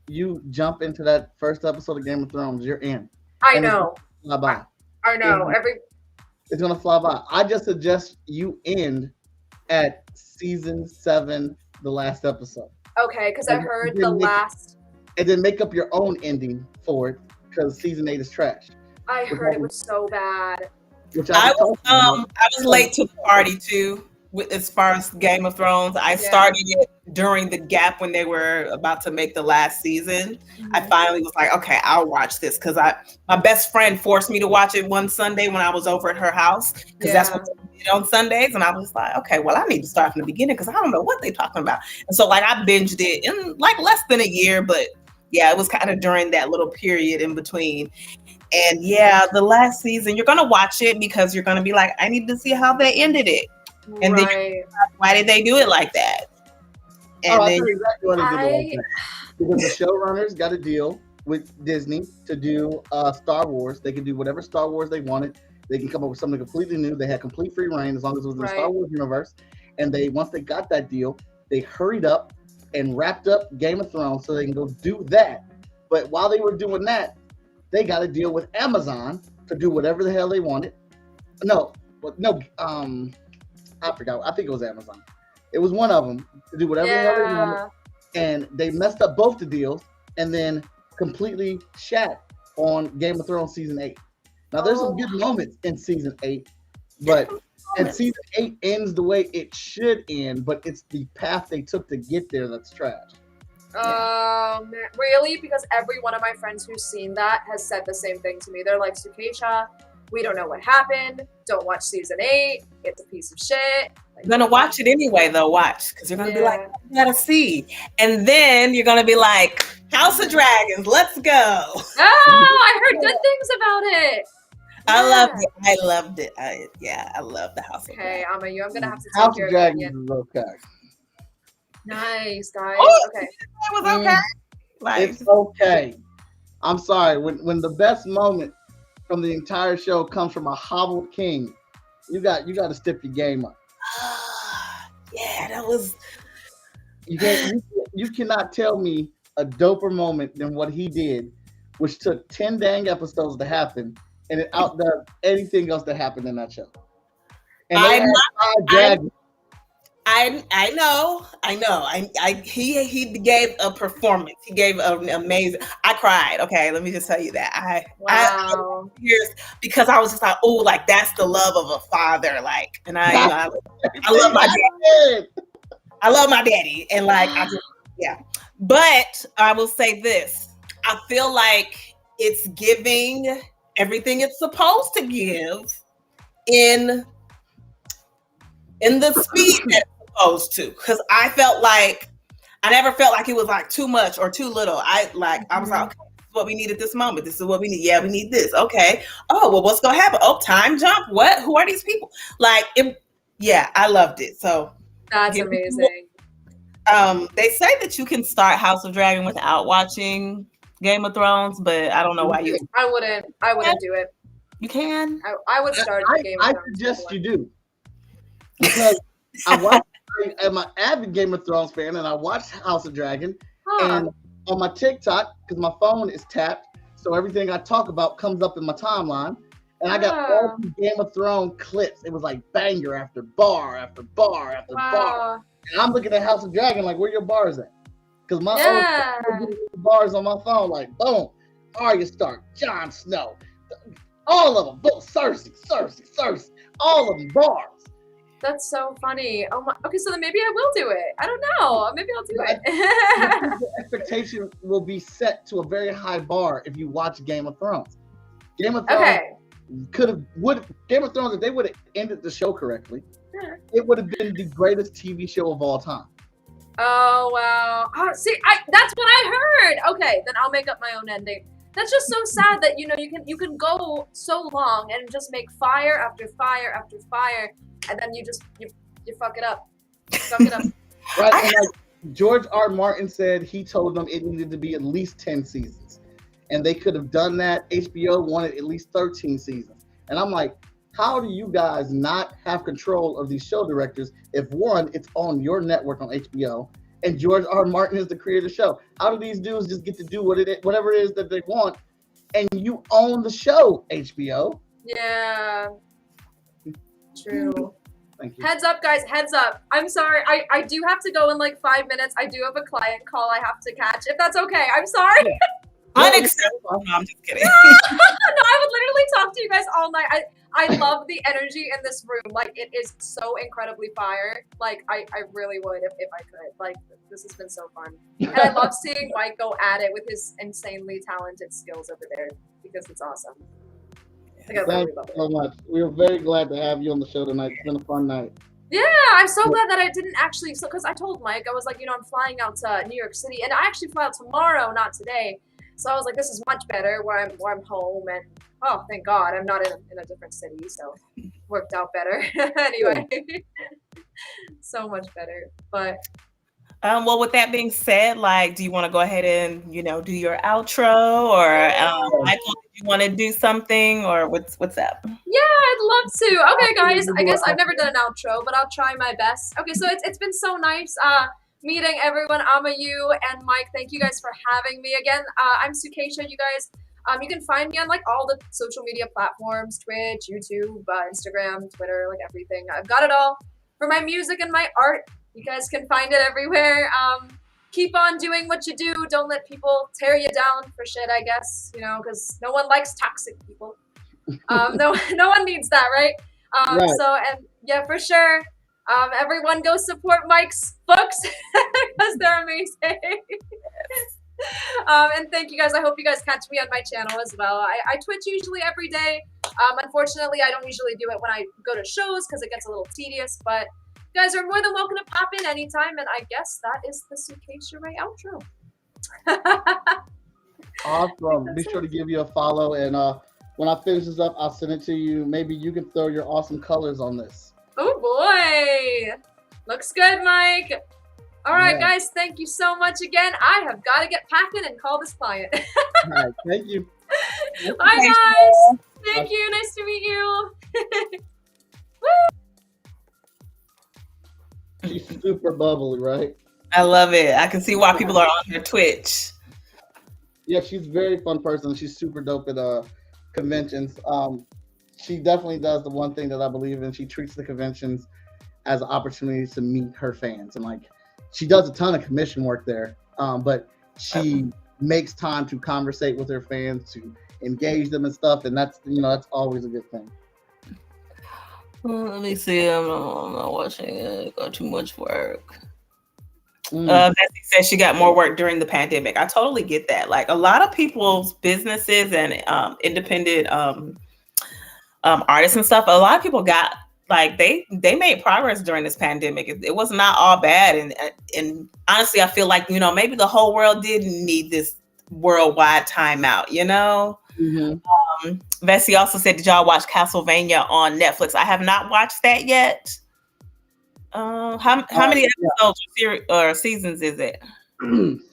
you jump into that first episode of Game of Thrones, you're in. I know. Fly by. I know. It's gonna fly by. I just suggest you end at season 7, the last episode. Okay, because I heard the last. And then make up your own ending for it, because season 8 is trash. I heard it was so bad. I was late to the party too, as far as Game of Thrones. I started it during the gap when they were about to make the last season. I finally was like, okay, I'll watch this because my best friend forced me to watch it one Sunday when I was over at her house because that's what they did on Sundays. And I was like, okay, well, I need to start from the beginning because I don't know what they're talking about. And so like I binged it in like less than a year, but yeah, it was kind of during that little period in between. And yeah, the last season, you're going to watch it because you're going to be like, I need to see how they ended it. And then why did they do it like that? And I know exactly what they did like that. Because the showrunners got a deal with Disney to do Star Wars. They could do whatever Star Wars they wanted. They can come up with something completely new. They had complete free reign as long as it was in the Star Wars universe. And once they got that deal, they hurried up and wrapped up Game of Thrones so they can go do that. But while they were doing that, they got a deal with Amazon to do whatever the hell they wanted. I forgot. I think it was Amazon. It was one of them to do whatever the hell they wanted. And they messed up both the deals and then completely shat on Game of Thrones season 8. Now there's some good moments in season 8, but and season 8 ends the way it should end, but it's the path they took to get there that's trash. Really? Because every one of my friends who's seen that has said the same thing to me. They're like, Sukesha, we don't know what happened. Don't watch season 8. It's a piece of shit. Like, you're gonna watch it anyway, though. Watch, because you're gonna be like, you gotta see, and then you're gonna be like, House of Dragons, let's go. Oh, I heard good things about it. I loved it. I loved it. I love the House of Dragons. Okay, I'm gonna have to take House your of Dragons opinion. is okay. Nice, guys. Okay. It was okay. It's okay. I'm sorry. When the best moment from the entire show comes from a hobbled king, you got to step your game up. Yeah, that was. You cannot tell me a doper moment than what he did, which took 10 dang episodes to happen, and it outdoes anything else that happened in that show. And I know. He gave a performance. He gave an amazing. I cried. Okay, let me just tell you that. Wow. Because I was just like, oh, like that's the love of a father. Like, and I love my daddy. I love my daddy, and like yeah. But I will say this: I feel like it's giving everything it's supposed to give in the speed that it's supposed to. Because I never felt like it was like too much or too little. I was like, okay, this is what we need at this moment. This is what we need. Yeah, we need this. Okay. Oh, well, what's gonna happen? Oh, time jump. What? Who are these people? Like, I loved it. So that's amazing. They say that you can start House of Dragon without watching Game of Thrones, but I don't know why you. I wouldn't do it. You can. I would start Game of Thrones. I suggest you do. Because I'm an avid Game of Thrones fan, and I watched House of Dragon. And on my TikTok, because my phone is tapped, so everything I talk about comes up in my timeline. And I got all the Game of Thrones clips. It was like banger after bar after bar after bar. And I'm looking at House of Dragon like, where your bars at? Because my own bars on my phone, like, boom, Arya Stark, Jon Snow, all of them, boom, Cersei, all of them bars. That's so funny. Oh my. Okay, so then maybe I will do it. I don't know. Maybe I'll do it. The expectation will be set to a very high bar if you watch Game of Thrones. Game of Thrones Game of Thrones, if they would have ended the show correctly, it would have been the greatest TV show of all time. Oh wow. See, that's what I heard. Okay, then I'll make up my own ending. That's just so sad that you can go so long and just make fire after fire after fire, and then you fuck it up. Right. And like George R. Martin said, he told them it needed to be at least 10 seasons, and they could have done that. HBO wanted at least 13 seasons, and I'm like, how do you guys not have control of these show directors if one, it's on your network on HBO, and George R. Martin is the creator of the show? How do these dudes just get to do whatever it is that they want, and you own the show, HBO? Yeah. True. Thank you. Heads up, guys. Heads up. I'm sorry. I do have to go in like 5 minutes. I do have a client call I have to catch. If that's okay. I'm sorry. Yeah. Unacceptable. No, I'm just kidding. No, I would literally talk to you guys all night. I love the energy in this room. Like, it is so incredibly fire. Like, I really would if I could. Like, this has been so fun. And I love seeing Mike go at it with his insanely talented skills over there, because it's awesome. Thank you so much. We are very glad to have you on the show tonight. It's been a fun night. Yeah, I'm so glad that I didn't actually, because I told Mike, I was like, I'm flying out to New York City, and I actually fly out tomorrow, not today. So I was like, this is much better where I'm home, and oh, thank God, I'm not in a different city, so it worked out better. Anyway, so much better. But well, with that being said, like, do you want to go ahead and do your outro, or Michael, do you want to do something, or what's up? Yeah, I'd love to. Okay, guys, I guess I've never done an outro, but I'll try my best. Okay, so it's been so nice meeting everyone. You and Mike, thank you guys for having me again. I'm Sukesha, you guys. You can find me on like all the social media platforms, Twitch, YouTube, Instagram, Twitter, like everything. I've got it all. For my music and my art, you guys can find it everywhere. Keep on doing what you do. Don't let people tear you down for shit, I guess, because no one likes toxic people. No one needs that, right? Right. So, and yeah, for sure. Everyone go support Mike's books because they're amazing. And thank you guys. I hope you guys catch me on my channel as well. I Twitch usually every day. Unfortunately, I don't usually do it when I go to shows because it gets a little tedious, but you guys are more than welcome to pop in anytime, and I guess that is the Sukesha Ray outro. Awesome. Be sure to give you a follow, and when I finish this up, I'll send it to you. Maybe you can throw your awesome colors on this. Oh boy. Looks good, Mike. All right, guys, thank you so much again. I have got to get packing and call this client. All right, thank you. Bye, guys. Thank you. Nice to meet you. She's super bubbly, right? I love it. I can see why people are on her Twitch. Yeah, she's a very fun person. She's super dope at conventions. She definitely does the one thing that I believe in. She treats the conventions as an opportunity to meet her fans, and like she does a ton of commission work there, but she makes time to conversate with her fans, to engage them and stuff, and that's that's always a good thing. Let me see. I'm not watching it. Got too much work. Bessie said she got more work during the pandemic. I totally get that. Like a lot of people's businesses and independent artists and stuff, a lot of people got like they made progress during this pandemic. It was not all bad, and honestly, I feel like maybe the whole world didn't need this worldwide timeout. Bessie also said, "Did y'all watch Castlevania on Netflix?" I have not watched that yet. How many episodes or seasons is it?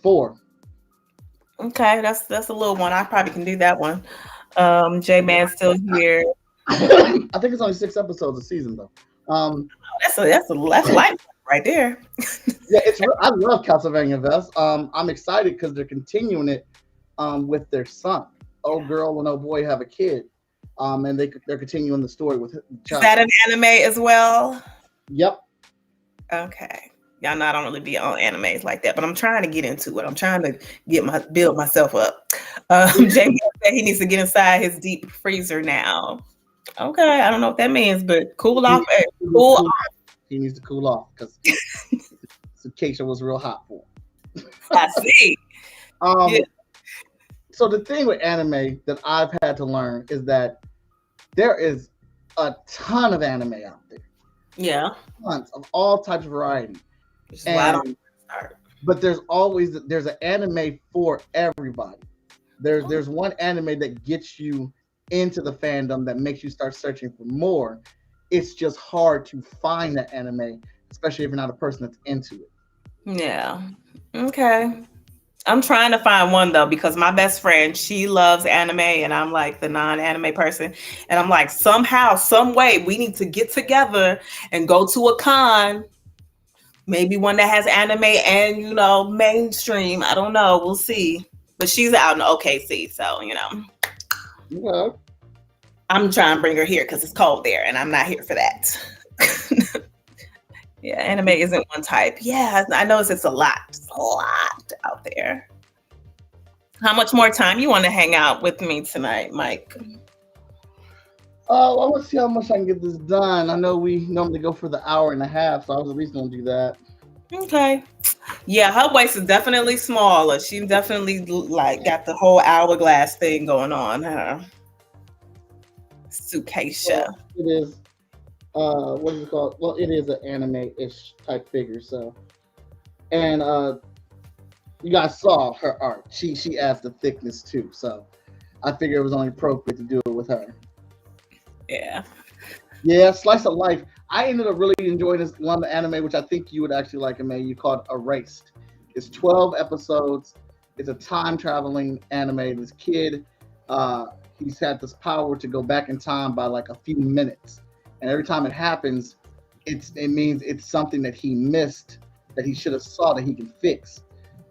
4. Okay, that's a little one. I probably can do that one. J-Man's still here. I think it's only 6 episodes a season though. That's light right there. Yeah, I love Castlevania Vest. I'm excited because they're continuing it with their son. Old girl and old boy have a kid, and they're continuing the story with the child. Is that an anime as well? Yep. Okay. Y'all know I don't really be on animes like that, but I'm trying to get into it. I'm trying to build myself up. Jamie said he needs to get inside his deep freezer now. Okay, I don't know what that means, but cool off. He needs to cool off because Sukesha was real hot for him. I see. Yeah. So the thing with anime that I've had to learn is that there is a ton of anime out there. Yeah. Tons of all types of variety. But there's an anime for everybody. There's one anime that gets you into the fandom that makes you start searching for more. It's just hard to find that anime, especially if you're not a person that's into it. Yeah. Okay. I'm trying to find one though, because my best friend, she loves anime and I'm like the non-anime person. And I'm like, somehow, some way we need to get together and go to a con. Maybe one that has anime and, mainstream. I don't know. We'll see. But she's out in OKC. So, Yeah. I'm trying to bring her here because it's cold there and I'm not here for that. Yeah, anime isn't one type. Yeah, I know it's a lot. It's a lot out there. How much more time you want to hang out with me tonight, Mike? I want to see how much I can get this done. I know we normally go for the 1.5 hours, so I was at least going to do that. Okay. Yeah, her waist is definitely smaller. She definitely got the whole hourglass thing going on. Huh? Sukesha. Well, it is. What is it called? Well, it is an anime-ish type figure. So, and you guys saw her art. She adds the thickness too. So, I figured it was only appropriate to do it with her. Yeah. Yeah, slice of life. I ended up really enjoying this one anime, which I think you would actually like. You called Erased. It's 12 episodes. It's a time traveling anime. This kid, he's had this power to go back in time by like a few minutes, and every time it happens, it means it's something that he missed that he should have saw that he can fix.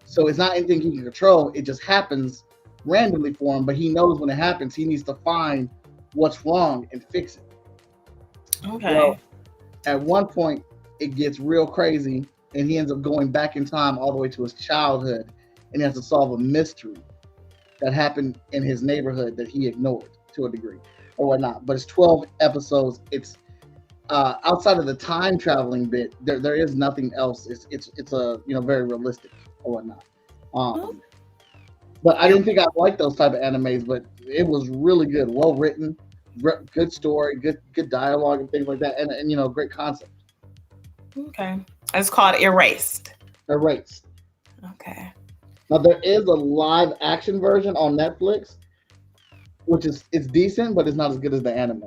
So it's not anything he can control. It just happens randomly for him, but he knows when it happens, he needs to find what's wrong and fix it. Okay. Well, at one point, it gets real crazy, and he ends up going back in time all the way to his childhood, and he has to solve a mystery that happened in his neighborhood that he ignored to a degree or whatnot. But it's 12 episodes. It's outside of the time traveling bit, there is nothing else. It's a very realistic or whatnot. But I didn't think I'd like those type of animes, but it was really good, well written, good story, good dialogue and things like that, and great concept. Okay, it's called Erased. Erased. Okay. Now there is a live action version on Netflix, which it's decent, but it's not as good as the anime.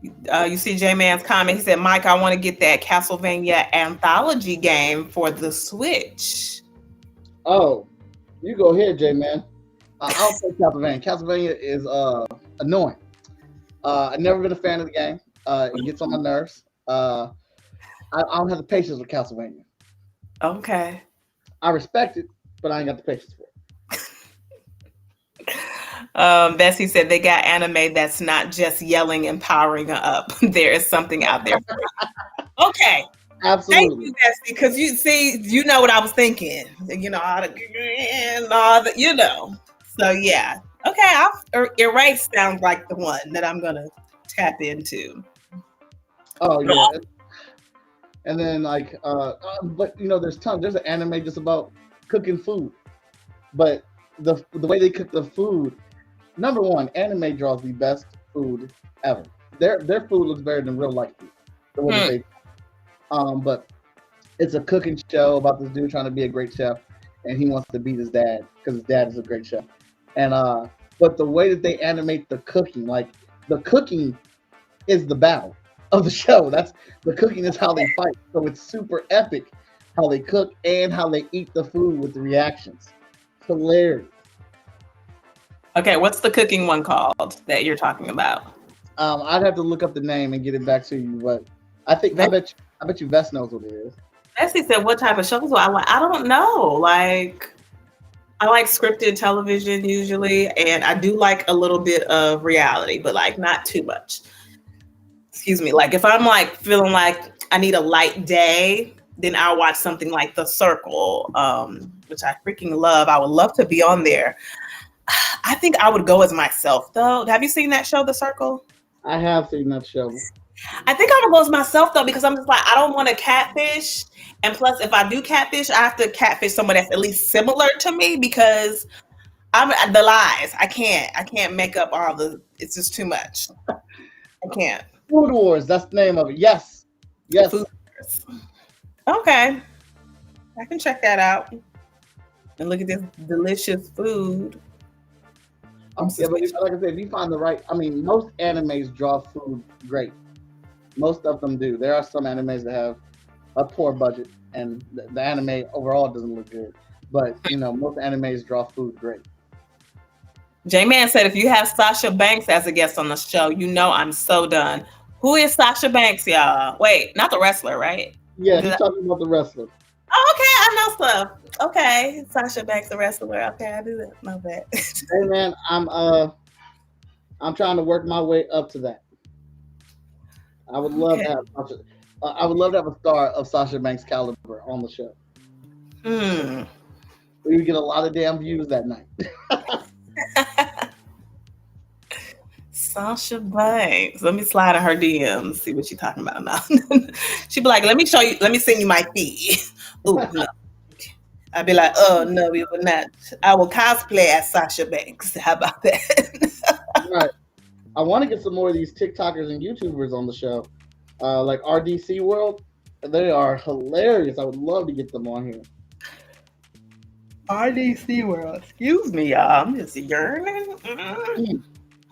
You see J-Man's comment. He said, Mike, I want to get that Castlevania anthology game for the Switch. Oh, you go ahead, J-Man. I'll say Castlevania. Castlevania is annoying. I've never been a fan of the game. It gets on my nerves. I don't have the patience with Castlevania. Okay. I respect it, but I ain't got the patience for it. Bessie said they got anime that's not just yelling and powering her up. There is something out there. Okay. Absolutely. Thank you, Bessie, because you know what I was thinking. You know, all the, you know. So yeah. Okay, Erase sounds like the one that I'm gonna tap into. Oh yeah. And then like but you know there's an anime just about cooking food. But the way they cook the food, number one, anime draws the best food ever. Their food looks better than real life food. The way that they but it's a cooking show about this dude trying to be a great chef, and he wants to beat his dad because his dad is a great chef. And but the way that they animate the cooking, like the cooking is the battle of the show. That's the cooking is how they fight. So it's super epic how they cook and how they eat the food with the reactions. It's hilarious. Okay, what's the cooking one called that you're talking about? I'd have to look up the name and get it back to you, but I bet you Vess knows what it is. Bessie said, "What type of shows do I like?" I don't know. Like, I like scripted television usually, and I do like a little bit of reality, but like not too much. Excuse me. Like if I'm like feeling like I need a light day, then I'll watch something like The Circle, which I freaking love. I would love to be on there. I think I would go as myself though. Have you seen that show, The Circle? I have seen that show. I think I would go as myself though, because I'm just like, I don't want to catfish. And plus, if I do catfish, I have to catfish someone that's at least similar to me, because I'm the lies. I can't make up all the. It's just too much. I can't. Food Wars. That's the name of it. Yes. Food Wars. Okay, I can check that out and look at this delicious food. Yeah, but like I said, if you find the right, I mean, most animes draw food great. Most of them do. There are some animes that have a poor budget, and the anime overall doesn't look good. But you know, most animes draw food great. J-Man said, if you have Sasha Banks as a guest on the show, you know I'm so done. Who is Sasha Banks, y'all? Wait, not the wrestler, right? Yeah, he's talking about the wrestler. Oh, okay, I know stuff. Okay, Sasha Banks, the wrestler. Okay, I do know that. Hey man, I'm trying to work my way up to that. I would love to have Sasha. I would love to have a star of Sasha Banks' caliber on the show. We would get a lot of damn views that night. Sasha Banks. Let me slide in her DMs, see what she's talking about now. She'd be like, let me send you my feed. Ooh, no. I'd be like, oh no, we will not. I will cosplay as Sasha Banks. How about that? Right. I want to get some more of these TikTokers and YouTubers on the show. Like RDC World. They are hilarious. I would love to get them on here. RDC World. Excuse me, y'all. I'm just yearning.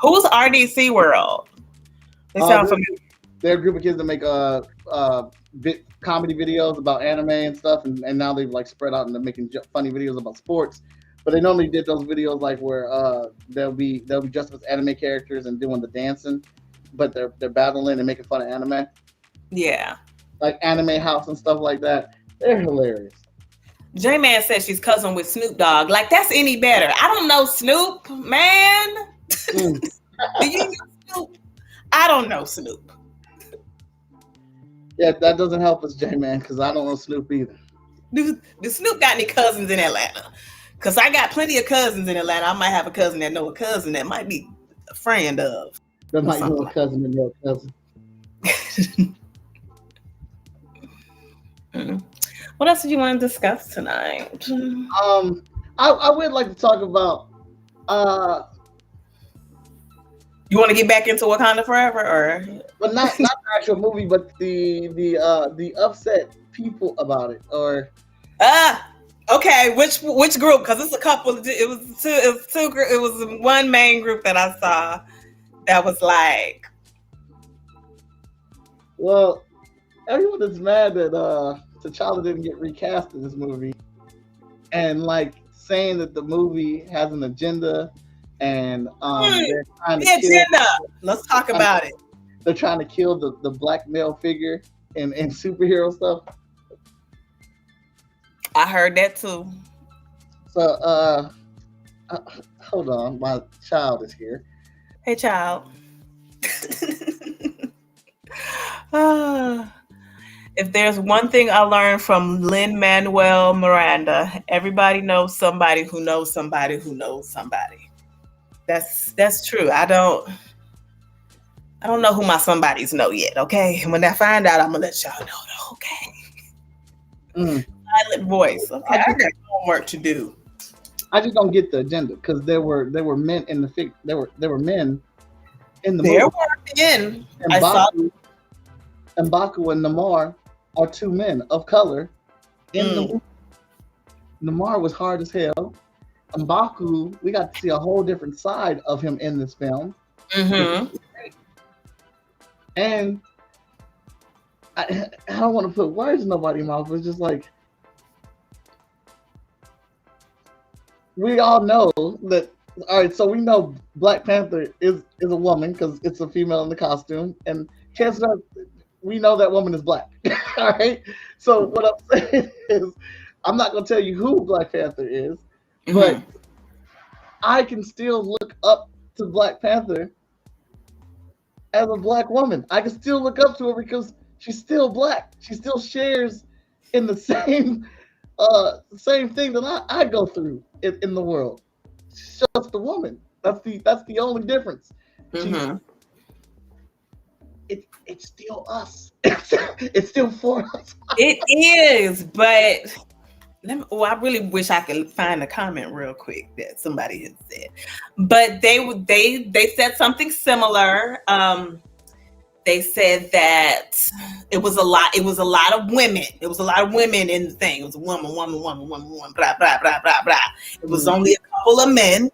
Who's RDC World? They sound familiar. They're a group of kids that make comedy videos about anime and stuff, and now they've like spread out and they're making funny videos about sports. But they normally did those videos like where they'll be dressed as anime characters and doing the dancing, but they're battling and making fun of anime. Yeah, like Anime House and stuff like that. They're hilarious. J-Man says she's cousin with Snoop Dogg. Like that's any better? I don't know Snoop, man. Do you know Snoop? I don't know Snoop. Yeah, that doesn't help us, J-Man, because I don't know Snoop either. Do Snoop got any cousins in Atlanta? Because I got plenty of cousins in Atlanta. I might have a cousin that know a cousin that might be a friend of. That might know a cousin and know a cousin. What else did you want to discuss tonight? I would like to talk about. You want to get back into Wakanda Forever, or? But not the actual movie, but the upset people about it, or. Okay, which group? Because it's a couple. It was two. It was one main group that I saw that was like. Well, everyone is mad that T'Challa didn't get recast in this movie, and like saying that the movie has an agenda, and they're trying to agenda. Let's talk about it. They're trying to kill the black male figure in superhero stuff. I heard that too. So Hold on, my child is here. Hey, child. Ah. If there's one thing I learned from Lin-Manuel Miranda, everybody knows somebody who knows somebody who knows somebody. That's true. I don't know who my somebodies know yet. Okay, and when I find out, I'm gonna let y'all know. Okay. Silent voice. Okay, I got homework to do. I just don't get the agenda because there were men in the there were men in the There movie. were men. And M'Baku and Namar are two men of color in the movie. Namar was hard as hell. M'Baku, we got to see a whole different side of him in this film. Mm-hmm. And I don't want to put words in nobody's mouth. It's just like, we all know that. All right, so we know Black Panther is a woman because it's a female in the costume, and chances are we know that woman is black. All right, so what I'm saying is, I'm not gonna tell you who Black Panther is, but I can still look up to Black Panther as a black woman. I can still look up to her because she's still black. She still shares in the same thing that I go through in the world. She's just a woman. That's the only difference. It's still us. It's still for us. It is, but I really wish I could find a comment real quick that somebody had said. But they said something similar. They said that it was a lot of women. It was a lot of women in the thing. It was a woman, blah, blah, blah, blah, blah. It was only a couple of men.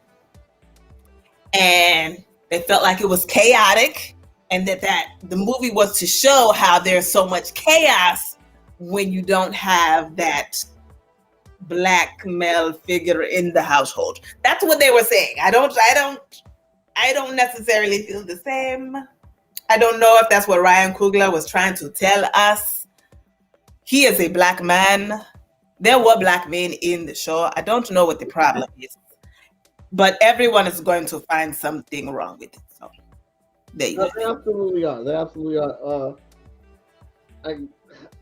And they felt like it was chaotic, and that the movie was to show how there's so much chaos when you don't have that black male figure in the household. That's what they were saying. I don't necessarily feel the same. I don't know if that's what Ryan Coogler was trying to tell us. He is a black man. There were black men in the show. I don't know what the problem is, but everyone is going to find something wrong with it. So they absolutely are. They absolutely are. I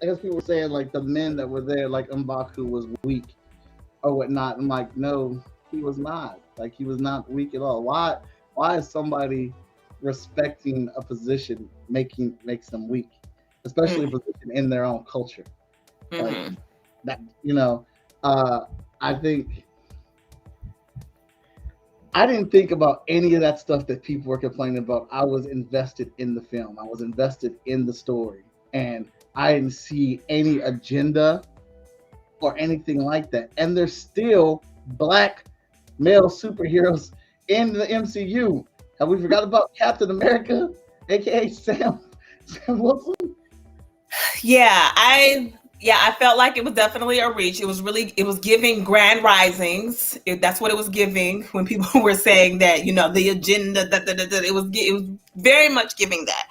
guess people were saying like the men that were there, like M'Baku was weak or whatnot. I'm like, no, he was not. Like, he was not weak at all. Why is somebody respecting a position makes them weak, especially a position in their own culture? Like that, I think I didn't think about any of that stuff that people were complaining about. I was invested in the film. I was invested in the story, and I didn't see any agenda or anything like that. And there's still black male superheroes in the MCU. Have we forgot about Captain America, aka Sam Wilson? Yeah, I felt like it was definitely a reach. It was giving Grand Risings. That's what it was giving when people were saying that, the agenda, it was very much giving that.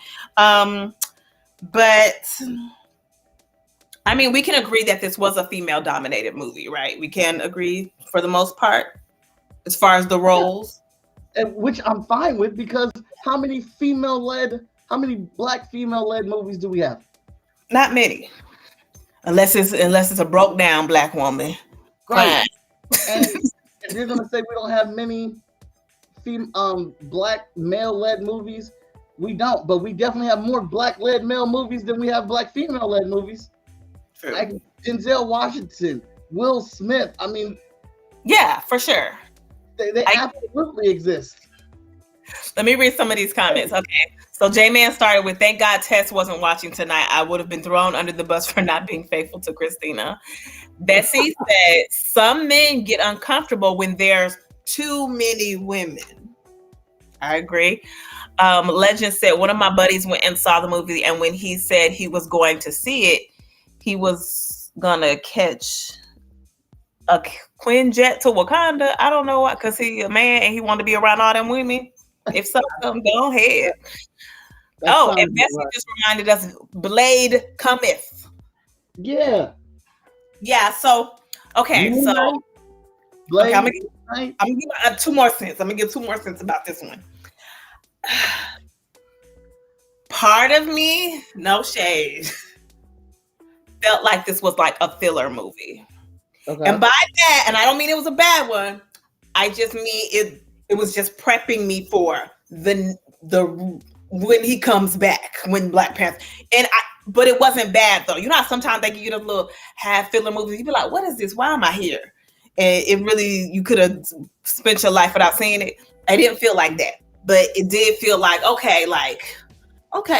But I mean, we can agree that this was a female dominated movie, right? We can agree for the most part, as far as the roles. And which I'm fine with, because how many black female led movies do we have? Not many. Unless it's a broke down black woman. Right. And if you're gonna say we don't have many black male led movies, we don't. But we definitely have more black led male movies than we have black female led movies. True. Like Denzel Washington, Will Smith. I mean, yeah, for sure. They absolutely exist. Let me read some of these comments. Okay. So J-Man started with, thank God Tess wasn't watching tonight. I would have been thrown under the bus for not being faithful to Christina. Bessie said, some men get uncomfortable when there's too many women. I agree. Legend said, one of my buddies went and saw the movie, and when he said he was going to see it, he was gonna catch a Quinn jet to Wakanda. I don't know why, because he a man and he wanted to be around all them women. If so, go ahead. And Bessie just reminded us, Blade cometh. Yeah. Yeah, so, okay, so. Blade, Okay, Right? I'm gonna give 2 more cents. I'm gonna give 2 more cents about this one. Part of me, no shade, felt like this was like a filler movie. Okay. And by that, and I don't mean it was a bad one, I just mean it was just prepping me for the when he comes back, when Black Panther. But it wasn't bad though. You know how sometimes they give you those little half filler movies, you be like, what is this? Why am I here? And it really, you could have spent your life without seeing it. I didn't feel like that. But it did feel like, okay,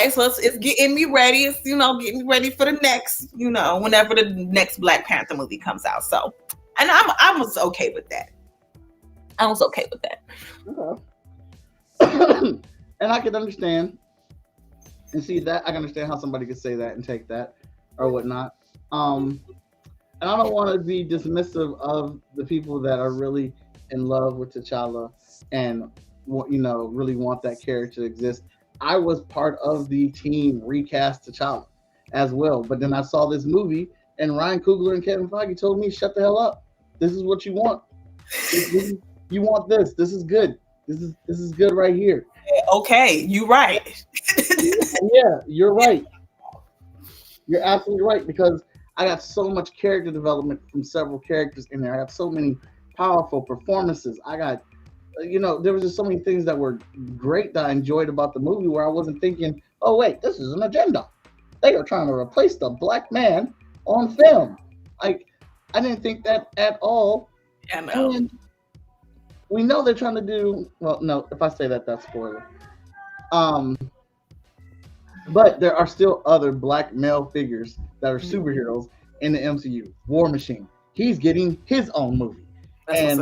so it's getting me ready. It's, getting me ready for the next, whenever the next Black Panther movie comes out. So, and I was okay with that. Okay. And I can understand and see that. I can understand how somebody could say that and take that or whatnot. And I don't want to be dismissive of the people that are really in love with T'Challa and really want that character to exist. I was part of the team recast T'Challa as well, but then I saw this movie and Ryan Coogler and Kevin Feige told me, "Shut the hell up. This is what you want. You want this. This is good. This is good right here." Okay, you're right. Yeah, you're right. You're absolutely right, because I got so much character development from several characters in there. I have so many powerful performances. I got, there was just so many things that were great that I enjoyed about the movie where I wasn't thinking, oh, wait, this is an agenda. They are trying to replace the black man on film. I didn't think that at all. Yeah, no. And we know they're trying to do, well, no, if I say that, that's spoiler. But there are still other black male figures that are superheroes in the MCU. War Machine, he's getting his own movie. That's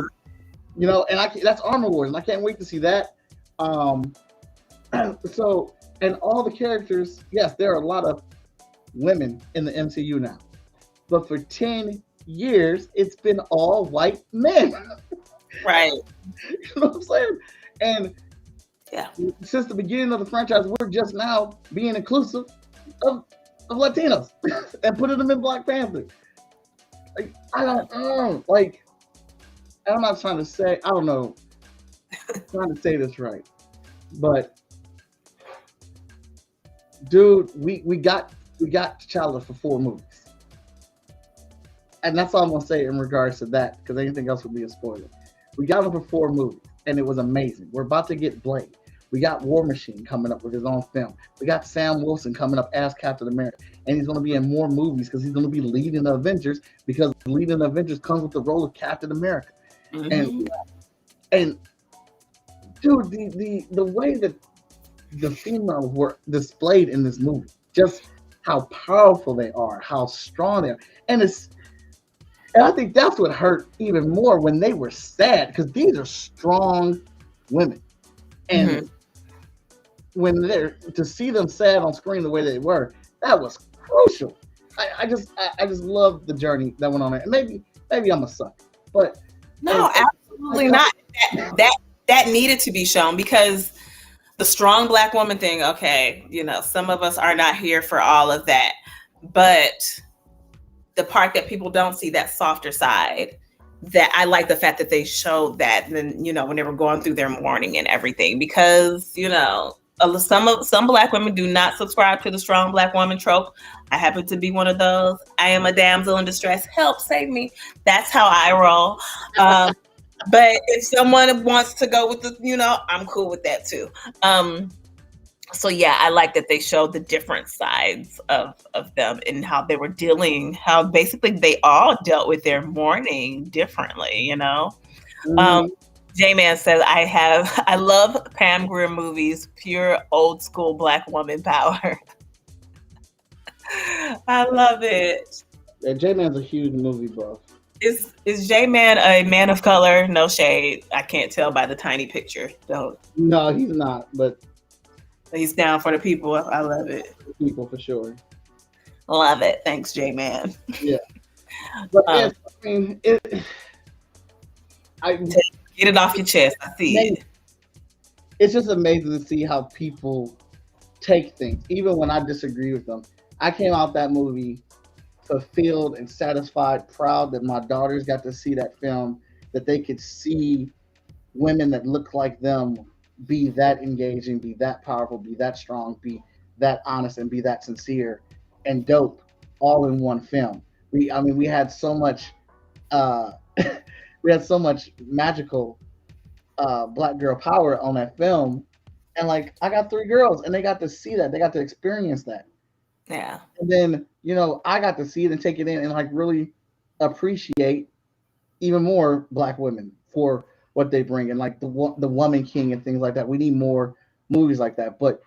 that's Armor Wars, and I can't wait to see that. So, and all the characters, yes, there are a lot of women in the MCU now. But for 10 years, it's been all white men. Right. You know what I'm saying? And since the beginning of the franchise, we're just now being inclusive of Latinos and putting them in Black Panther. Like, I don't know. Like, I'm not trying to say, I don't know, I'm trying to say this right. But, dude, we got T'Challa for 4 movies. And that's all I'm going to say in regards to that, because anything else would be a spoiler. We got him for 4 movies, and it was amazing. We're about to get Blade. We got War Machine coming up with his own film. We got Sam Wilson coming up as Captain America, and he's going to be in more movies because he's going to be leading the Avengers, because leading the Avengers comes with the role of Captain America. Mm-hmm. And dude, the way that the females were displayed in this movie, just how powerful they are, how strong they are, and I think that's what hurt even more when they were sad, because these are strong women. And when to see them sad on screen the way they were, that was crucial. I just love the journey that went on there. And maybe I'm a sucker, but no, absolutely not. That needed to be shown, because the strong black woman thing, okay, some of us are not here for all of that, but the part that people don't see, that softer side, that I like the fact that they showed that, then, when they were going through their mourning and everything, because, some black women do not subscribe to the strong black woman trope. I happen to be one of those. I am a damsel in distress. Help, save me. That's how I roll. But if someone wants to go with I'm cool with that too. So yeah, I like that they showed the different sides of them and how they were dealing, how basically they all dealt with their mourning differently, J-Man says, I love Pam Grier movies, pure old school black woman power. I love it. Yeah, J-Man's a huge movie buff. Is J-Man a man of color? No shade. I can't tell by the tiny picture. Don't. No, he's not, but he's down for the people. I love it. People for sure. Love it. Thanks, J-Man. Yeah. But get it off your chest. I see it. It's just amazing to see how people take things, even when I disagree with them. I came out that movie fulfilled and satisfied, proud that my daughters got to see that film, that they could see women that look like them be that engaging, be that powerful, be that strong, be that honest, and be that sincere and dope all in one film. We had so much uh we had so much magical black girl power on that film. And like I got three girls and they got to see that, they got to experience that. Yeah. And then, I got to see it and take it in and like really appreciate even more black women for what they bring, and like the woman king and things like that. We need more movies like that. But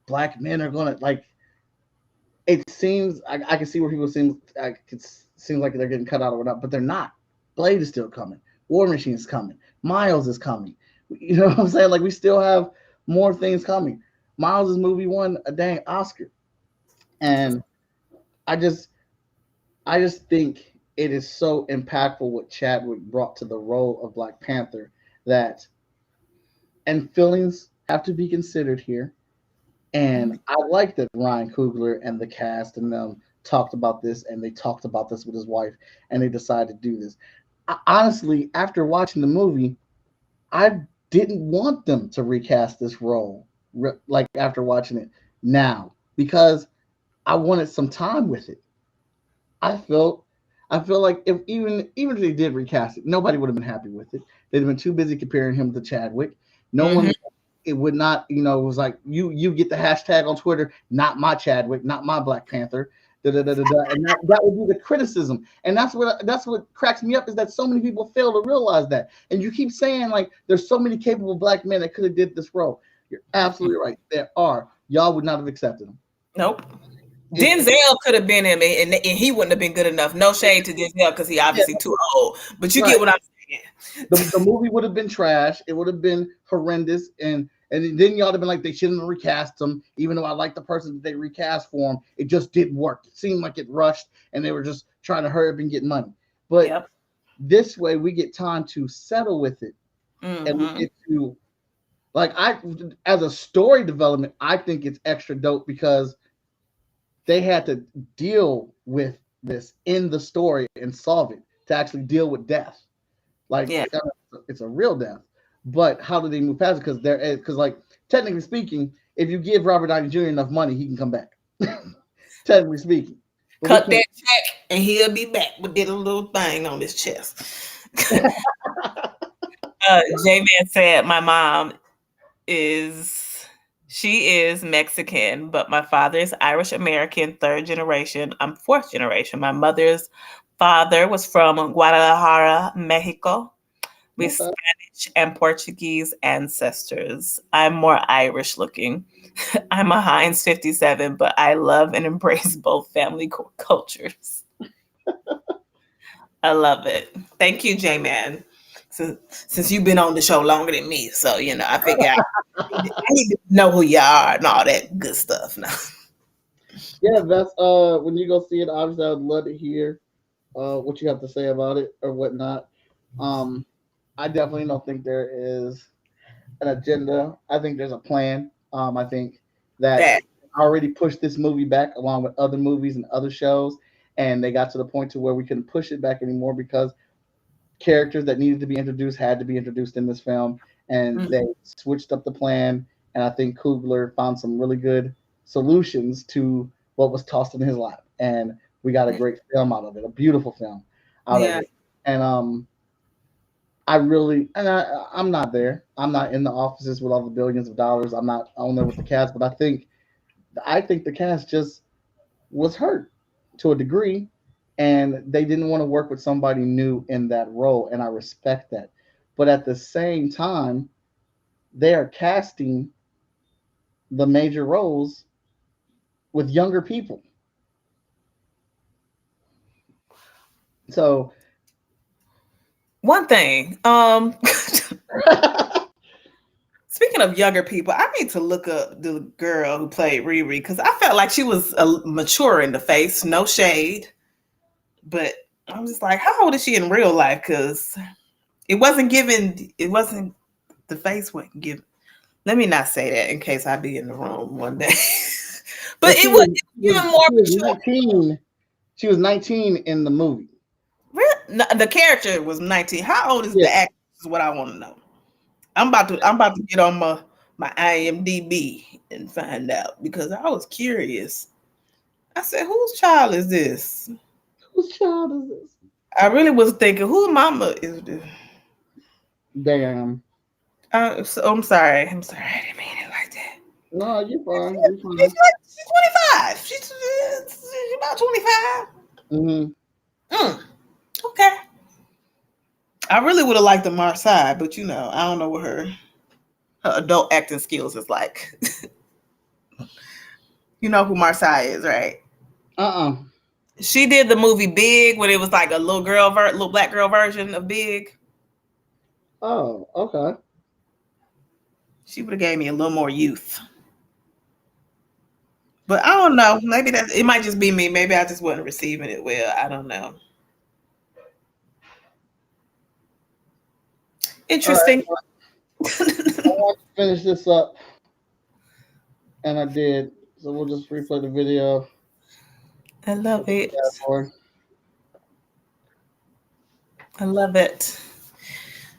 black men are gonna like. It seems I can see where people seems like they're getting cut out or whatnot, but they're not. Blade is still coming. War Machine is coming. Miles is coming. You know what I'm saying? Like we still have more things coming. Miles' movie won a dang Oscar, and I just think it is so impactful what Chadwick brought to the role of Black Panther and feelings have to be considered here. And I like that Ryan Coogler and the cast and them talked about this, and they talked about this with his wife, and they decided to do this. Honestly, after watching the movie, I didn't want them to recast this role, like after watching it now, because I wanted some time with it. I feel like if even if they did recast it, nobody would have been happy with it. They'd have been too busy comparing him to Chadwick. No one, it would not, it was like you get the hashtag on Twitter, not my Chadwick, not my Black Panther, and that would be the criticism. And that's what cracks me up, is that so many people fail to realize that. And you keep saying like there's so many capable black men that could have did this role. You're absolutely right. There are. Y'all would not have accepted them. Nope. Denzel could have been him, and he wouldn't have been good enough. No shade to Denzel because he obviously too old. But you get what I'm saying. The movie would have been trash. It would have been horrendous, and then y'all have been like, they shouldn't have recast him. Even though I like the person that they recast for him, it just didn't work. It seemed like it rushed, and they were just trying to hurry up and get money. But this way, we get time to settle with it, and we get to as a story development, I think it's extra dope because they had to deal with this in the story and solve it to actually deal with death. It's a real death. But how do they move past it? Because like technically speaking, if you give Robert Downey Jr. enough money, he can come back. Technically speaking. But cut that check and he'll be back with that little thing on his chest. J-Man said my mom is Mexican, but my father is Irish American, third generation. I'm fourth generation. My mother's father was from Guadalajara, Mexico, with Spanish and Portuguese ancestors. I'm more Irish looking. I'm a Heinz 57, but I love and embrace both family cultures. I love it. Thank you, J-Man. Since you've been on the show longer than me, so I figure I need to know who you are and all that good stuff now. Yeah, that's when you go see it, obviously I would love to hear what you have to say about it or whatnot. I definitely don't think there is an agenda. I think there's a plan. I think that I already pushed this movie back along with other movies and other shows, and they got to the point to where we couldn't push it back anymore because characters that needed to be introduced had to be introduced in this film, and they switched up the plan. And I think Coogler found some really good solutions to what was tossed in his lap, and we got a great film out of it, a beautiful film out of it. And I'm not there. I'm not in the offices with all the billions of dollars. I'm not on there with the cast, but I think the cast just was hurt to a degree, and they didn't want to work with somebody new in that role, and I respect that. But at the same time, they are casting the major roles with younger people. So one thing, speaking of younger people, I need to look up the girl who played Riri because I felt like she was mature in the face, no shade. But I'm just like, how old is she in real life? Because the face wasn't given. Let me not say that in case I be in the room one day. But it was even more mature. She was 19 in the movie. Really? the character was 19. How old is the actress? Is what I want to know. I'm about to get on my IMDb and find out because I was curious. I said, whose child is this? Whose child is this? I really was thinking, whose mama is this? Damn. So I'm sorry. I didn't mean it like that. No, you're fine. She's 25. She's about 25. Okay. I really would have liked the Marseille, but I don't know what her adult acting skills is like. You know who Marseille is, right? She did the movie Big when it was like a little black girl version of Big. Oh, okay. She would have gave me a little more youth. But I don't know. Maybe it might just be me. Maybe I just wasn't receiving it well. I don't know. Interesting. Right. I want to finish this up. And I did. So we'll just replay the video. I love it. I love it.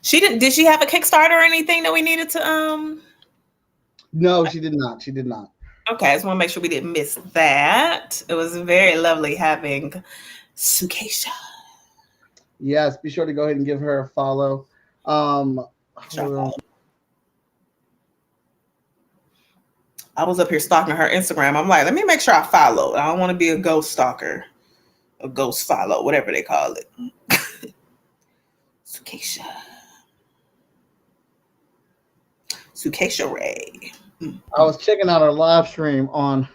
Did she have a Kickstarter or anything that we needed to No, she did not. Okay, I just want to make sure we didn't miss that. It was very lovely having Sukesha. Yes, be sure to go ahead and give her a follow. I was up here stalking her Instagram. I'm like, let me make sure I follow. I don't want to be a ghost stalker, a ghost follow, whatever they call it. Sukesha Ray. I was checking out our live stream on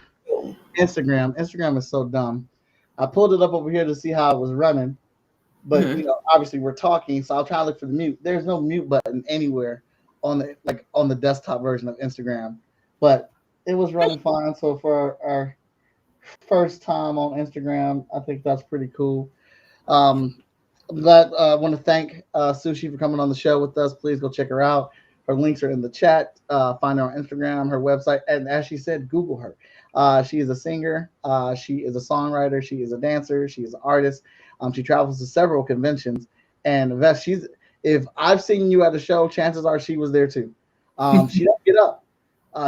Instagram. Instagram is so dumb. I pulled it up over here to see how it was running, but obviously we're talking, so I'll try to look for the mute. There's no mute button anywhere on the desktop version of Instagram, but it was running fine. So for our first time on Instagram, I think that's pretty cool. I'm glad. I want to thank Sushi for coming on the show with us. Please go check her out. Her links are in the chat. Find her on Instagram, her website, and as she said, Google her. She is a singer. She is a songwriter. She is a dancer. She is an artist. She travels to several conventions. And if I've seen you at a show, chances are she was there too. She doesn't get up.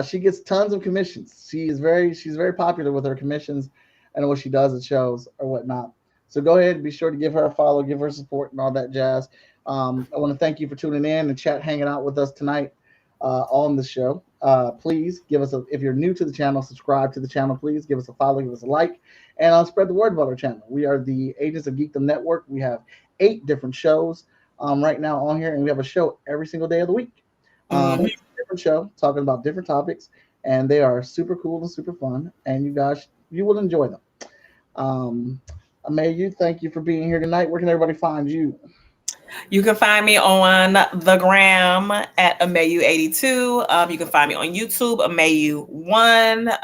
She gets tons of commissions. She's very popular with her commissions and what she does at shows or whatnot. So go ahead and be sure to give her a follow, give her support and all that jazz. I want to thank you for tuning in and hanging out with us tonight on the show. Please give us if you're new to the channel, subscribe to the channel. Please give us a follow, give us a like, and spread the word about our channel. We are the Agents of Geekdom Network. We have 8 different shows right now on here, and we have a show every single day of the week. Different show talking about different topics, and they are super cool and super fun, and you will enjoy them. Amayu, thank you for being here tonight. Where can everybody find you? You can find me on the gram at Amayu82. You can find me on YouTube, Amayu1.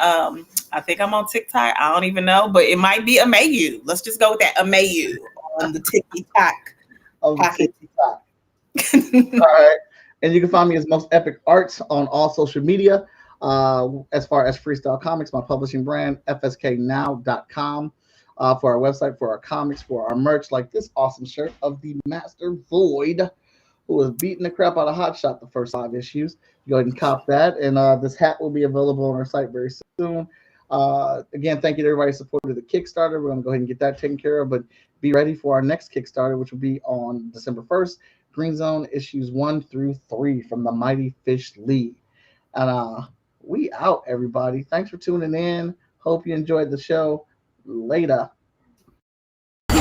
I think I'm on TikTok. I don't even know, but it might be Amayu. Let's just go with that, Amayu on the TikTok. All right. And you can find me as Most Epic Arts on all social media. As far as Freestyle Comics, my publishing brand, fsknow.com. For our website, for our comics, for our merch, like this awesome shirt of the Master Void, who was beating the crap out of Hotshot the first 5 issues. Go ahead and cop that. And this hat will be available on our site very soon. Again, thank you to everybody who supported the Kickstarter. We're going to go ahead and get that taken care of, but be ready for our next Kickstarter, which will be on December 1st. Green Zone issues 1 through 3 from the Mighty Fish League. And we out, everybody. Thanks for tuning in. Hope you enjoyed the show. Later. I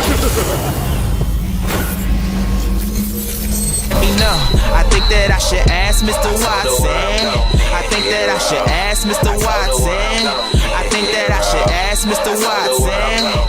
think that I should ask Mr. Watson. I think that I should ask Mr. Watson. I think that I should ask Mr. Watson.